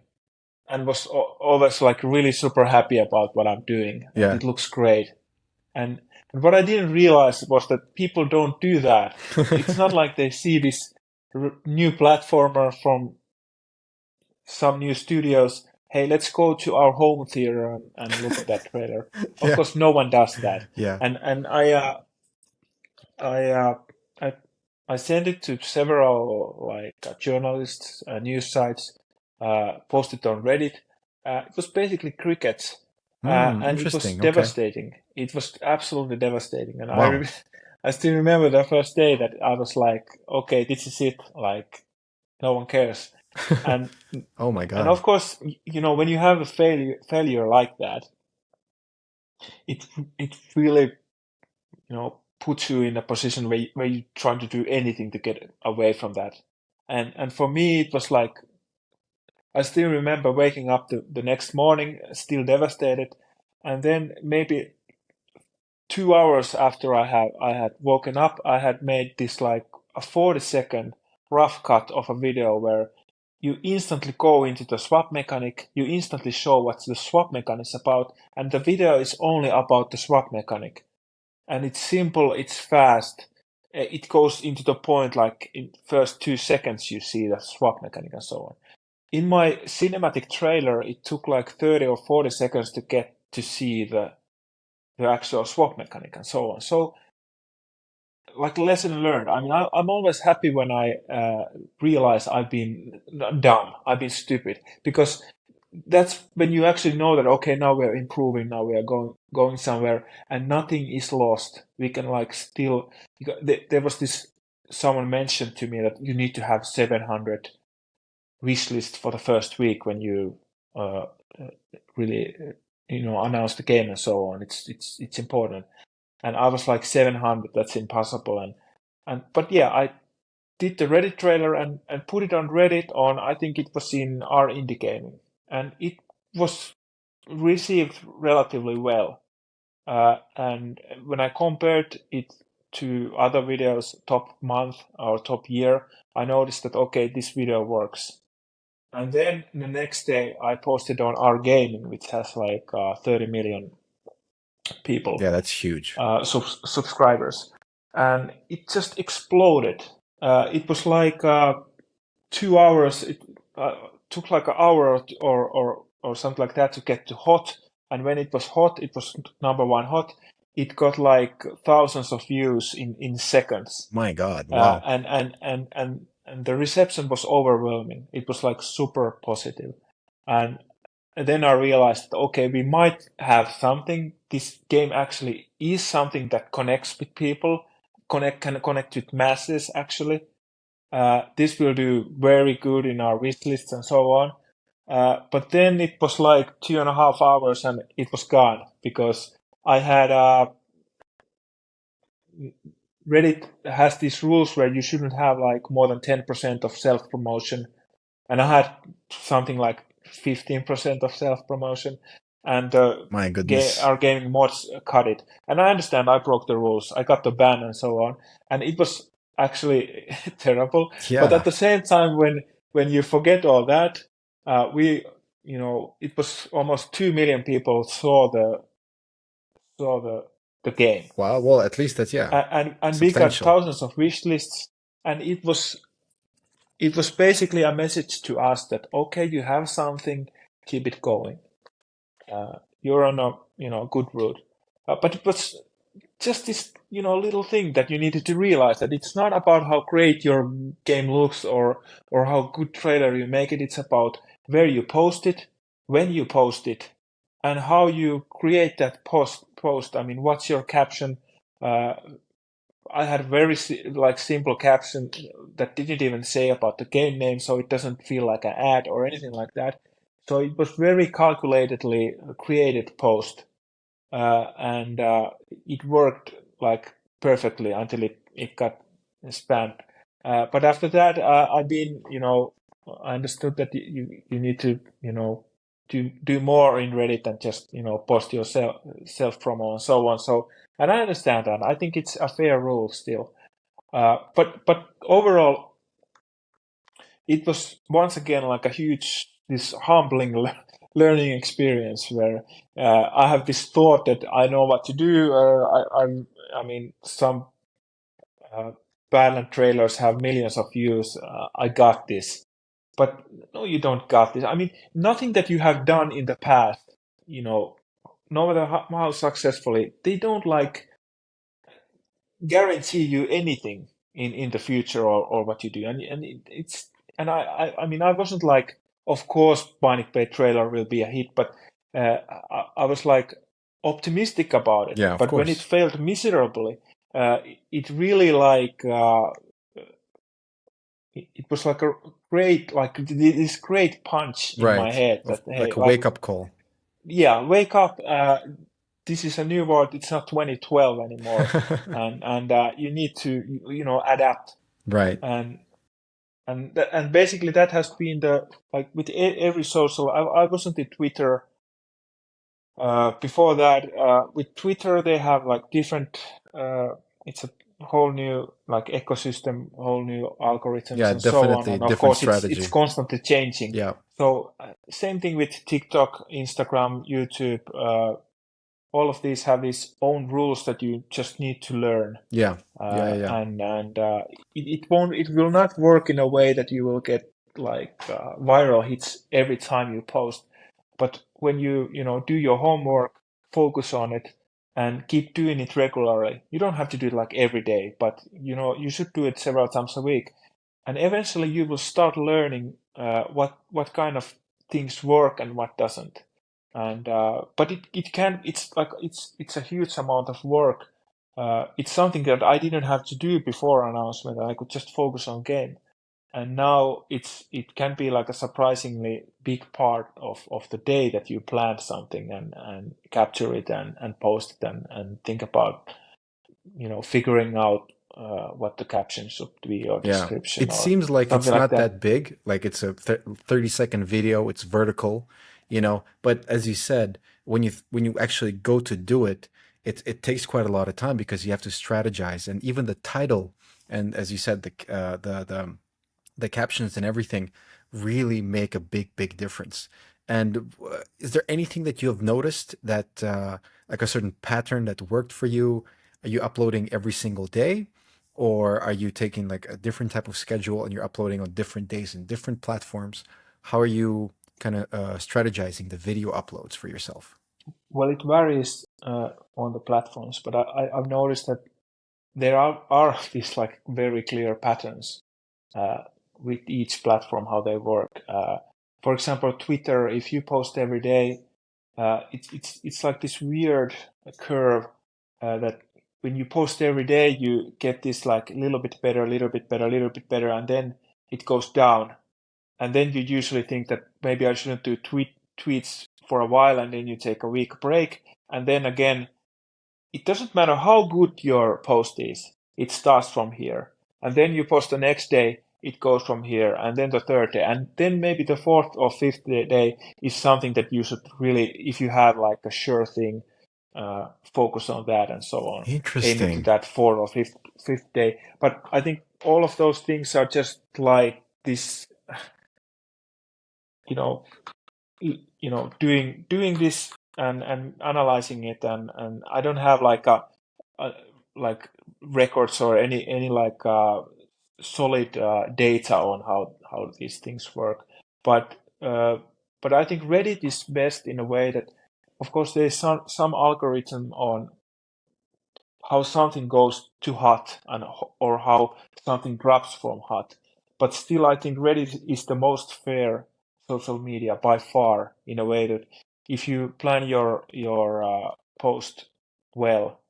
S1: was always like really super happy about what I'm doing.
S2: Yeah.
S1: It looks great. And what I didn't realize was that people don't do that. It's not like they see this new platformer from some new studios. Hey, let's go to our home theater and look at that trailer. Of course, no one does that.
S2: Yeah.
S1: And I sent it to several like journalists, news sites, posted on Reddit. It was basically crickets, and it was
S2: Interesting. Okay.
S1: devastating. It was absolutely devastating, and
S2: Wow.
S1: I still remember the first day that I was like, okay, this is it. Like, no one cares. And
S2: Oh my
S1: and
S2: God.
S1: of course, when you have a failure like that, it really puts you in a position where you're trying to do anything to get away from that. And for me, it was like, I still remember waking up the next morning, still devastated, and then maybe 2 hours after I had woken up, I had made this like a 40-second rough cut of a video where you instantly go into the swap mechanic, you instantly show what the swap mechanic is about, and the video is only about the swap mechanic. And it's simple, it's fast, it goes into the point, like in first 2 seconds you see the swap mechanic and so on. In my cinematic trailer, it took like 30 or 40 seconds to get to see the actual swap mechanic and so on. So, like, lesson learned. I mean, I'm always happy when I realize I've been dumb, I've been stupid, because that's when you actually know that, okay, now we're improving, now we are going somewhere, and nothing is lost. We can like still. There was this, someone mentioned to me that you need to have 700 wish list for the first week when you really announce the game and so on. It's important. And I was like 700, that's impossible. But yeah, I did the Reddit trailer and put it on Reddit I think it was in our indie gaming, and it was received relatively well. And when I compared it to other videos, top month or top year, I noticed that, okay, this video works. And then the next day I posted on our gaming, which has like 30 million people.
S2: Yeah, that's huge.
S1: Subscribers. And it just exploded. It was like 2 hours. It took like an hour or something like that to get to hot. And when it was hot, it was number one hot. It got like thousands of views in seconds.
S2: My God, wow.
S1: And the reception was overwhelming. It was like super positive. And then I realized, okay, we might have something. This game actually is something that connects with people, can connect with masses actually. This will do very good in our wish lists and so on. But then it was like 2.5 hours and it was gone because I had Reddit has these rules where you shouldn't have like more than 10% of self-promotion. And I had something like 15% of self-promotion. And
S2: My goodness.
S1: our gaming mods cut it. And I understand I broke the rules. I got the ban and so on. And it was actually terrible.
S2: Yeah.
S1: But at the same time, when you forget all that, it was almost 2 million people saw the game.
S2: Wow. Well, at least that's,
S1: And we got thousands of wish lists, and it was basically a message to us that, okay, you have something, keep it going. You're on a good road. But it was just this little thing that you needed to realize, that it's not about how great your game looks or how good trailer you make it. It's about where you post it, when you post it, and how you create that post. I mean, what's your caption? I had very simple caption that didn't even say about the game name, so it doesn't feel like an ad or anything like that. So it was very calculatedly created post, and it worked like perfectly until it got spammed. But after that, I've been, I understood that you need to, do more in Reddit than just post your self promo and so on. So, and I understand that. I think it's a fair rule still. But overall, it was once again like this humbling learning experience where I have this thought that I know what to do. I mean, some Badland trailers have millions of views. I got this. But no, you don't got this. I mean, nothing that you have done in the past, no matter how successfully, they don't guarantee you anything in the future or what you do. I mean, I wasn't like, of course, Bionic Bay trailer will be a hit, but I was like optimistic about it.
S2: Yeah, of
S1: but
S2: course.
S1: When it failed miserably, it really it was like a great, this great punch in my head. That,
S2: like a wake-up call.
S1: Yeah, wake up. This is a new world. It's not 2012 anymore. and you need to, adapt.
S2: Right.
S1: And basically that has been with every social. I wasn't in Twitter. Before that, with Twitter, they have different, it's a whole new ecosystem, whole new algorithms and so on. And of course, it's constantly changing.
S2: Yeah.
S1: So same thing with TikTok, Instagram, YouTube. All of these have these own rules that you just need to learn.
S2: Yeah.
S1: And it will not work in a way that you will get viral hits every time you post. But when you do your homework, focus on it, and keep doing it regularly. You don't have to do it every day, but you should do it several times a week. And eventually you will start learning what kind of things work and what doesn't. And but it's a huge amount of work. It's something that I didn't have to do before announcement. I could just focus on game. And now it can be a surprisingly big part of the day that you plan something and capture it and post it and think about figuring out what the caption should be or description.
S2: It seems like it's not that big. Like it's a 30-second video. It's vertical, but as you said, when you actually go to do it, it takes quite a lot of time because you have to strategize, and even the title, and as you said, the captions and everything really make a big difference. And is there anything that you have noticed that like a certain pattern that worked for you? Are you uploading every single day, or are you taking like a different type of schedule and you're uploading on different days and different platforms? How are you kind of strategizing the video uploads for yourself?
S1: Well, it varies on the platforms, but I've noticed that there are these like very clear patterns with each platform, how they work. For example, Twitter, if you post every day, it's like this weird curve that when you post every day, you get this like a little bit better, a little bit better, a little bit better, and then it goes down. And then you usually think that maybe I shouldn't do tweets for a while, and then you take a week break, and then again, it doesn't matter how good your post is, it starts from here. And then you post the next day, it goes from here, and then the third day. And then maybe the fourth or fifth day is something that you should really, if you have like a sure thing, focus on that and so on. Aiming to
S2: Interesting.
S1: that fourth or fifth day. But I think all of those things are just like this, you know, doing this and analyzing it, and I don't have like a like records or any like solid data on how these things work, but I think Reddit is best in a way that, of course, there's some algorithm on how something goes too hot and or how something drops from hot, but still I think Reddit is the most fair social media by far, in a way that if you plan your post well,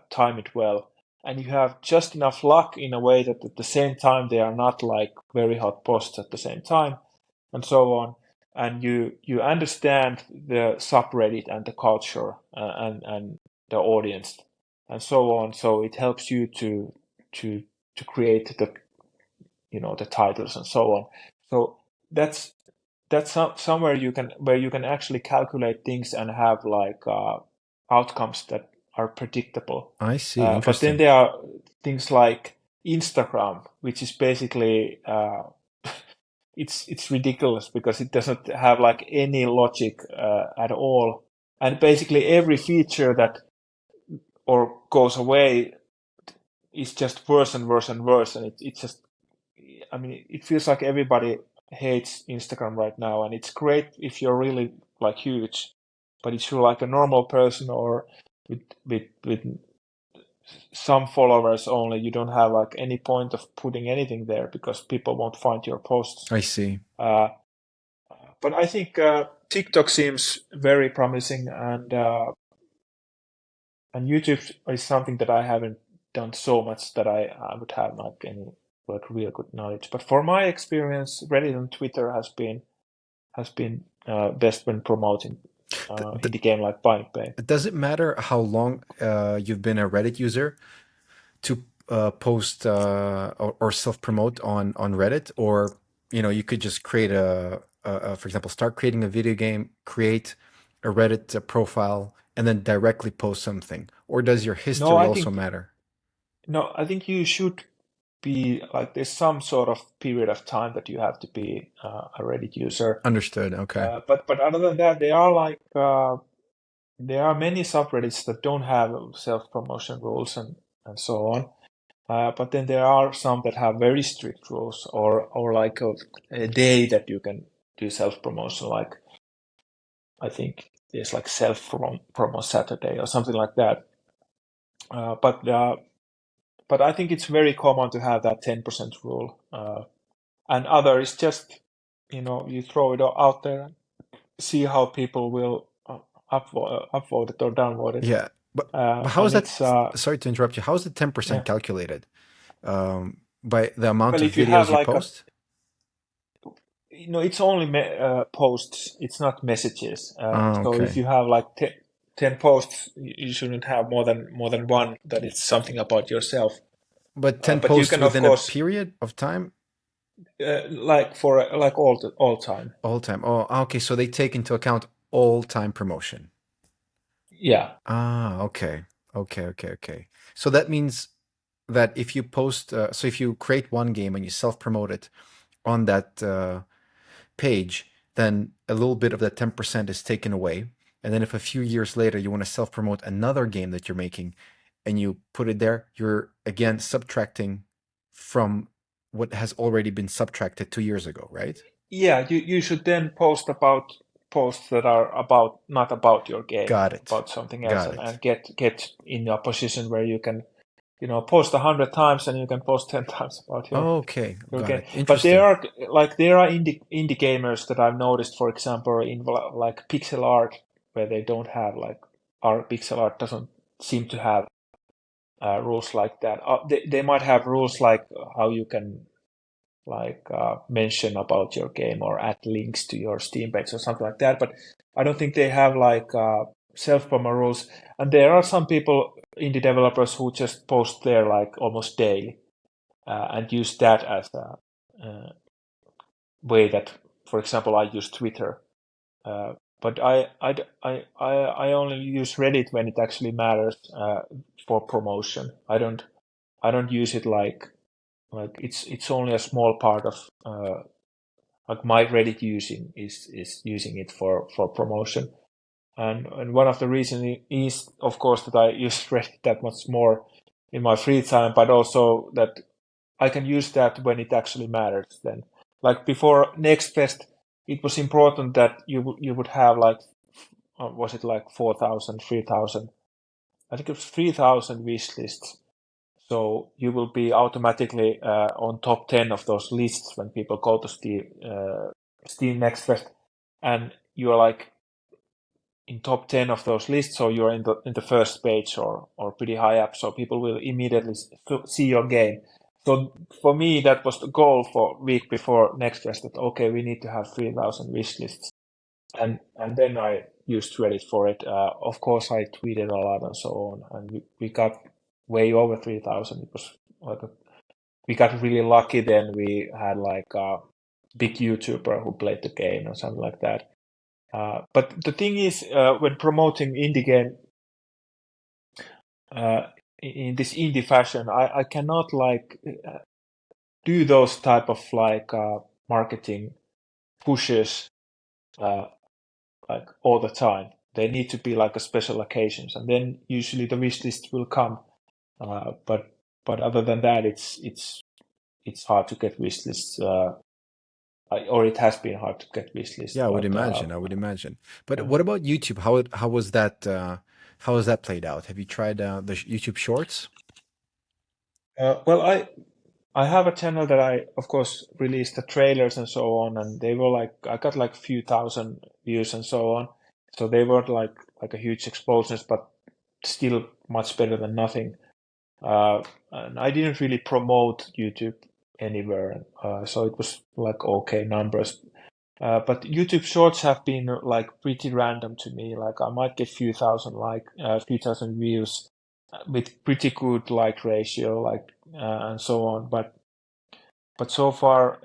S1: time it well, and you have just enough luck in a way that at the same time they are not like very hot posts at the same time, and so on, and you understand the subreddit and the culture and the audience and so on, so it helps you to create the the titles and so on. So that's somewhere where you can actually calculate things and have like outcomes that are predictable.
S2: I see.
S1: But then
S2: Interesting.
S1: there are things like Instagram, which is basically it's ridiculous because it doesn't have like any logic at all, and basically every feature that or goes away is just worse and worse and worse, and it's just, I mean, it feels like everybody hates Instagram right now, and it's great if you're really like huge, but if you're like a normal person or with some followers only, you don't have like any point of putting anything there because people won't find your posts.
S2: I see.
S1: Uh, but I think TikTok seems very promising, and YouTube is something that I haven't done so much that I would have like any like real good knowledge. But for my experience, Reddit and Twitter has been best when promoting indie game like Bionic Bay.
S2: Does it matter how long you've been a Reddit user to post or self promote on Reddit, or you could just create for example, start creating a video game, create a Reddit profile, and then directly post something, or does your
S1: No,
S2: history
S1: I
S2: also
S1: think
S2: matter?
S1: no, I think you should be like there's some sort of period of time that you have to be a Reddit user.
S2: Understood. Okay.
S1: But other than that, there are like there are many subreddits that don't have self-promotion rules and so on. But then there are some that have very strict rules, or like a day that you can do self-promotion. Like I think there's like self-promo Saturday or something like that. But I think it's very common to have that 10% rule. And other is just you throw it out there and see how people will upvote it or downvote it.
S2: Yeah, but how is
S1: And
S2: that?
S1: it's
S2: Sorry to interrupt you. How is the 10%
S1: yeah.
S2: calculated? By the amount
S1: Well,
S2: of
S1: if you have
S2: videos you
S1: like
S2: post?
S1: it's only posts. It's not messages.
S2: Oh,
S1: So if
S2: okay.
S1: you have like 10 posts, you shouldn't have more than one that it's something about yourself.
S2: But 10
S1: But you
S2: posts
S1: can, of
S2: within a
S1: course,
S2: period of time?
S1: like for like all time.
S2: All time. Oh, okay. So they take into account all time promotion.
S1: Yeah.
S2: Ah, okay. Okay. So that means that if you post, so if you create one game and you self-promote it on that page, then a little bit of that 10% is taken away. And then if a few years later you want to self-promote another game that you're making and you put it there, you're again subtracting from what has already been subtracted 2 years ago, right?
S1: Yeah, you should then post about posts that are about not about your game,
S2: Got it.
S1: about something else,
S2: Got
S1: and,
S2: it.
S1: and get in a position where you can, post 100 times and you can post 10 times about
S2: Okay,
S1: your
S2: got
S1: game.
S2: it.
S1: But there
S2: Interesting.
S1: are indie gamers that I've noticed, for example, in like pixel art, where they don't have like our pixel art doesn't seem to have rules like that. They might have rules like how you can like mention about your game or add links to your Steam page or something like that. But I don't think they have like self-promo rules. And there are some people, indie developers, who just post there like almost daily and use that as a way that, for example, I use Twitter. But I only use Reddit when it actually matters for promotion. I don't use it like it's only a small part of like my Reddit using is using it for promotion. And one of the reasons is, of course, that I use Reddit that much more in my free time, but also that I can use that when it actually matters. Then, like before Next Fest, it was important that you would have like, was it like 4,000, 3,000? I think it was 3,000 wish lists. So you will be automatically on top 10 of those lists when people go to Steam Next Fest, and you're like in top 10 of those lists, so you're in the first page or pretty high up, so people will immediately see your game. So for me, that was the goal for week before Next Fest, that okay, we need to have 3,000 wish lists, and then I used Reddit for it. Of course, I tweeted a lot and so on, and we got way over 3,000. It was like we got really lucky. Then we had like a big YouTuber who played the game or something like that. But the thing is, when promoting indie game in this indie fashion, I cannot like do those type of like marketing pushes uh, like all the time. They need to be like a special occasions, and then usually the wish list will come. But other than that, it's hard to get wish lists, or it has been hard to get wish lists.
S2: Yeah, I would
S1: But
S2: imagine. I would imagine. But
S1: yeah.
S2: what about YouTube? How was that? How has that played out? Have you tried the YouTube Shorts?
S1: Well, I have a channel that I, of course, released the trailers and so on, and they were like I got like few thousand views and so on. So they were like a huge explosions, but still much better than nothing. And I didn't really promote YouTube anywhere, so it was like okay numbers. But YouTube Shorts have been like pretty random to me. Like I might get few thousand views with pretty good like ratio, like and so on. But so far,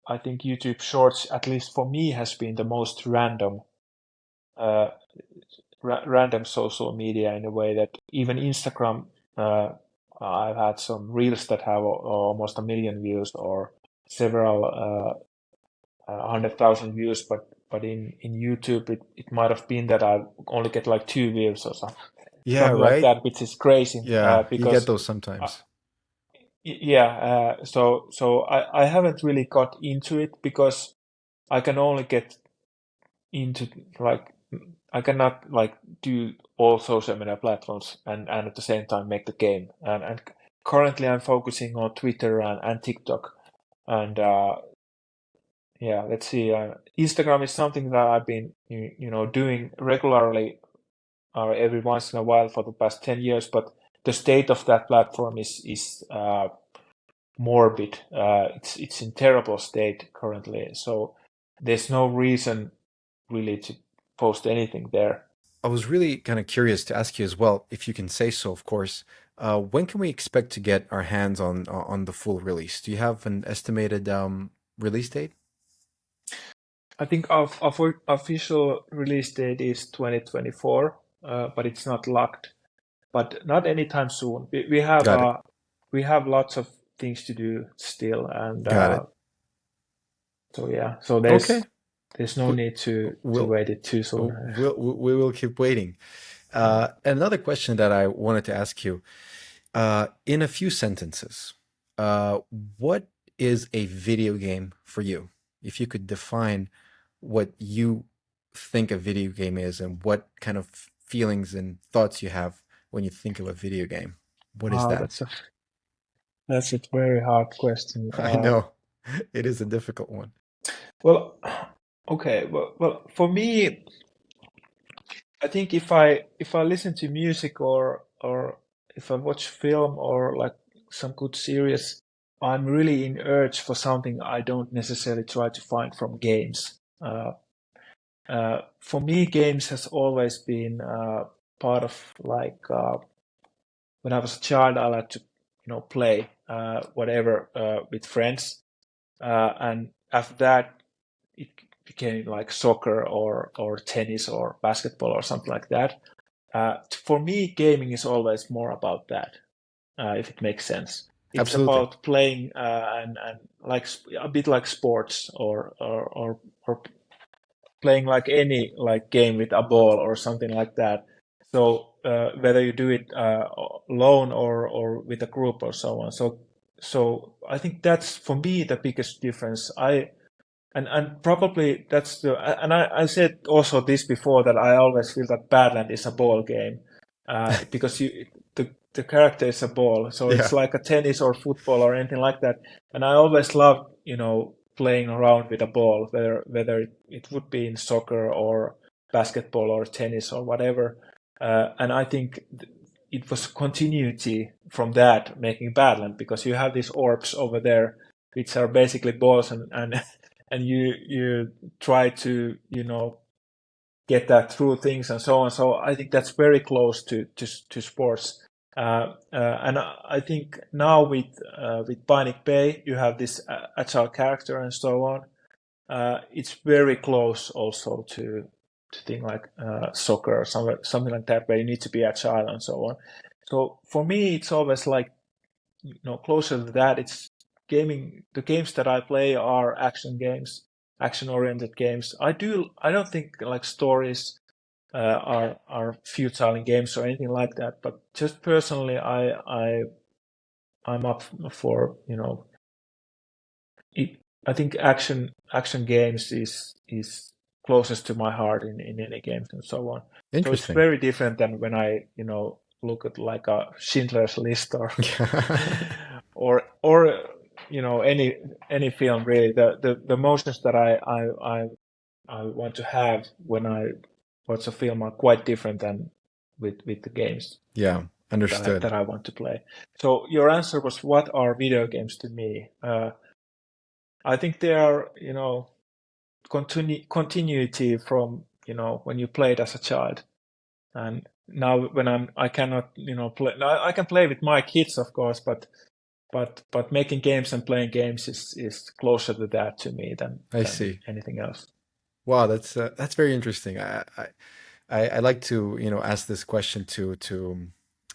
S1: I think YouTube Shorts, at least for me, has been the most uh, random social media in a way that even Instagram. I've had some reels that have almost 1 million views or several 100,000 views, but in YouTube it might have been that I only get like 2 views or
S2: Yeah,
S1: something like
S2: right.
S1: that, which is crazy
S2: Yeah, you get
S1: because
S2: those
S1: uh,
S2: sometimes.
S1: yeah, so I haven't really got into it because I can only get into like I cannot like do all social media platforms and at the same time make the game, and currently I'm focusing on Twitter and TikTok, and yeah, let's see. Instagram is something that I've been, doing regularly every once in a while for the past 10 years, but the state of that platform is morbid. It's in terrible state currently, so there's no reason really to post anything there.
S2: I was really kind of curious to ask you as well, if you can say so, of course. When can we expect to get our hands on the full release? Do you have an estimated release date?
S1: I think our official release date is 2024, but it's not locked. but not anytime soon. We have
S2: Got it.
S1: we have lots of things to do still, and
S2: Got it.
S1: so yeah, so
S2: Okay.
S1: there's no need to
S2: We'll
S1: wait it too soon.
S2: we will keep waiting. Another question that I wanted to ask you, in a few sentences, uh, what is a video game for you? If you could define what you think a video game is and what kind of feelings and thoughts you have when you think of a video game, what is
S1: Wow,
S2: that?
S1: that's a very hard question.
S2: I know it is a difficult one.
S1: Well, okay, well, for me, I think if I listen to music or if I watch film or like some good series, I'm really in urge for something I don't necessarily try to find from games. For me, games has always been part of like when I was a child, I liked to play whatever with friends, and after that, it became like soccer or tennis or basketball or something like that. For me, gaming is always more about that, if it makes sense. It's
S2: Absolutely.
S1: about playing and like a bit like sports or playing like any like game with a ball or something like that. So whether you do it alone or with a group or so on. So I think that's for me the biggest difference. And probably that's and I said also this before that I always feel that Badland is a ball game because the character is a ball, so
S2: Yeah.
S1: it's like a tennis or football or anything like that. And I always loved playing around with a ball, whether it would be in soccer or basketball or tennis or whatever. And I think it was continuity from that making Badland, because you have these orbs over there, which are basically balls, and and you try to get that through things and so on. So I think that's very close to sports. And I think now with Bionic Bay, you have this agile character and so on. It's very close also to thing like soccer or something like that, where you need to be agile and so on. So for me, it's always like closer to that. It's gaming. The games that I play are action games, action-oriented games. I don't think like stories are futile in games or anything like that. But just personally, I'm up for I think action games is closest to my heart in any games and so on. So it's
S2: Interesting.
S1: very different than when I look at like a Schindler's List or any film really. The emotions that I want to have when I watch a film are quite different than with the games
S2: Yeah, understood.
S1: that I want to play. So your answer was, what are video games to me? I think they are, continuity from, when you played as a child. And now when I cannot, play. Now I can play with my kids, of course, but making games and playing games is closer to that to me
S2: I
S1: than
S2: see.
S1: anything else.
S2: Wow, that's very interesting. I like to ask this question to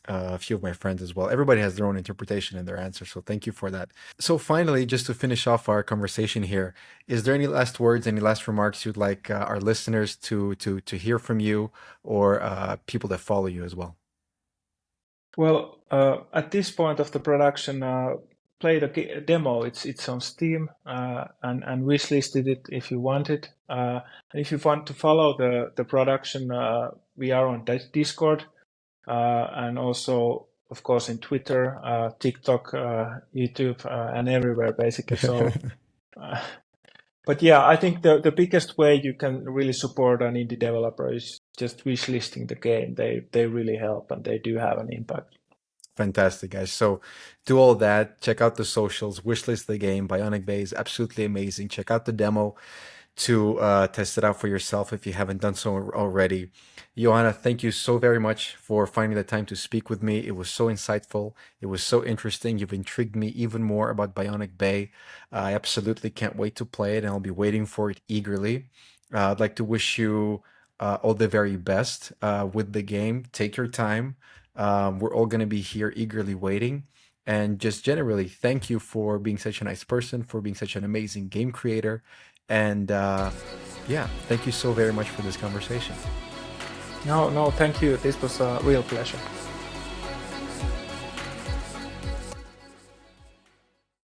S2: a few of my friends as well. Everybody has their own interpretation and their answer, so thank you for that. So finally, just to finish off our conversation here, is there any last words, any last remarks you'd like our listeners to hear from you, or people that follow you as well?
S1: Well, at this point of the production, play the demo. It's on Steam, and wishlisted it if you want it. And if you want to follow the production, we are on Discord, and also, of course, in Twitter, TikTok, YouTube, and everywhere basically. So, but yeah, I think the biggest way you can really support an indie developer is just wishlisting the game. They really help, and they do have an impact.
S2: Fantastic, guys. So do all that. Check out the socials. Wishlist the game. Bionic Bay is absolutely amazing. Check out the demo to test it out for yourself if you haven't done so already. Juhana, thank you so very much for finding the time to speak with me. It was so insightful. It was so interesting. You've intrigued me even more about Bionic Bay. I absolutely can't wait to play it, and I'll be waiting for it eagerly. I'd like to wish you all the very best with the game. Take your time. We're all going to be here eagerly waiting. And just generally, thank you for being such a nice person, for being such an amazing game creator. And yeah, thank you so very much for this conversation.
S1: No, thank you. This was a real pleasure.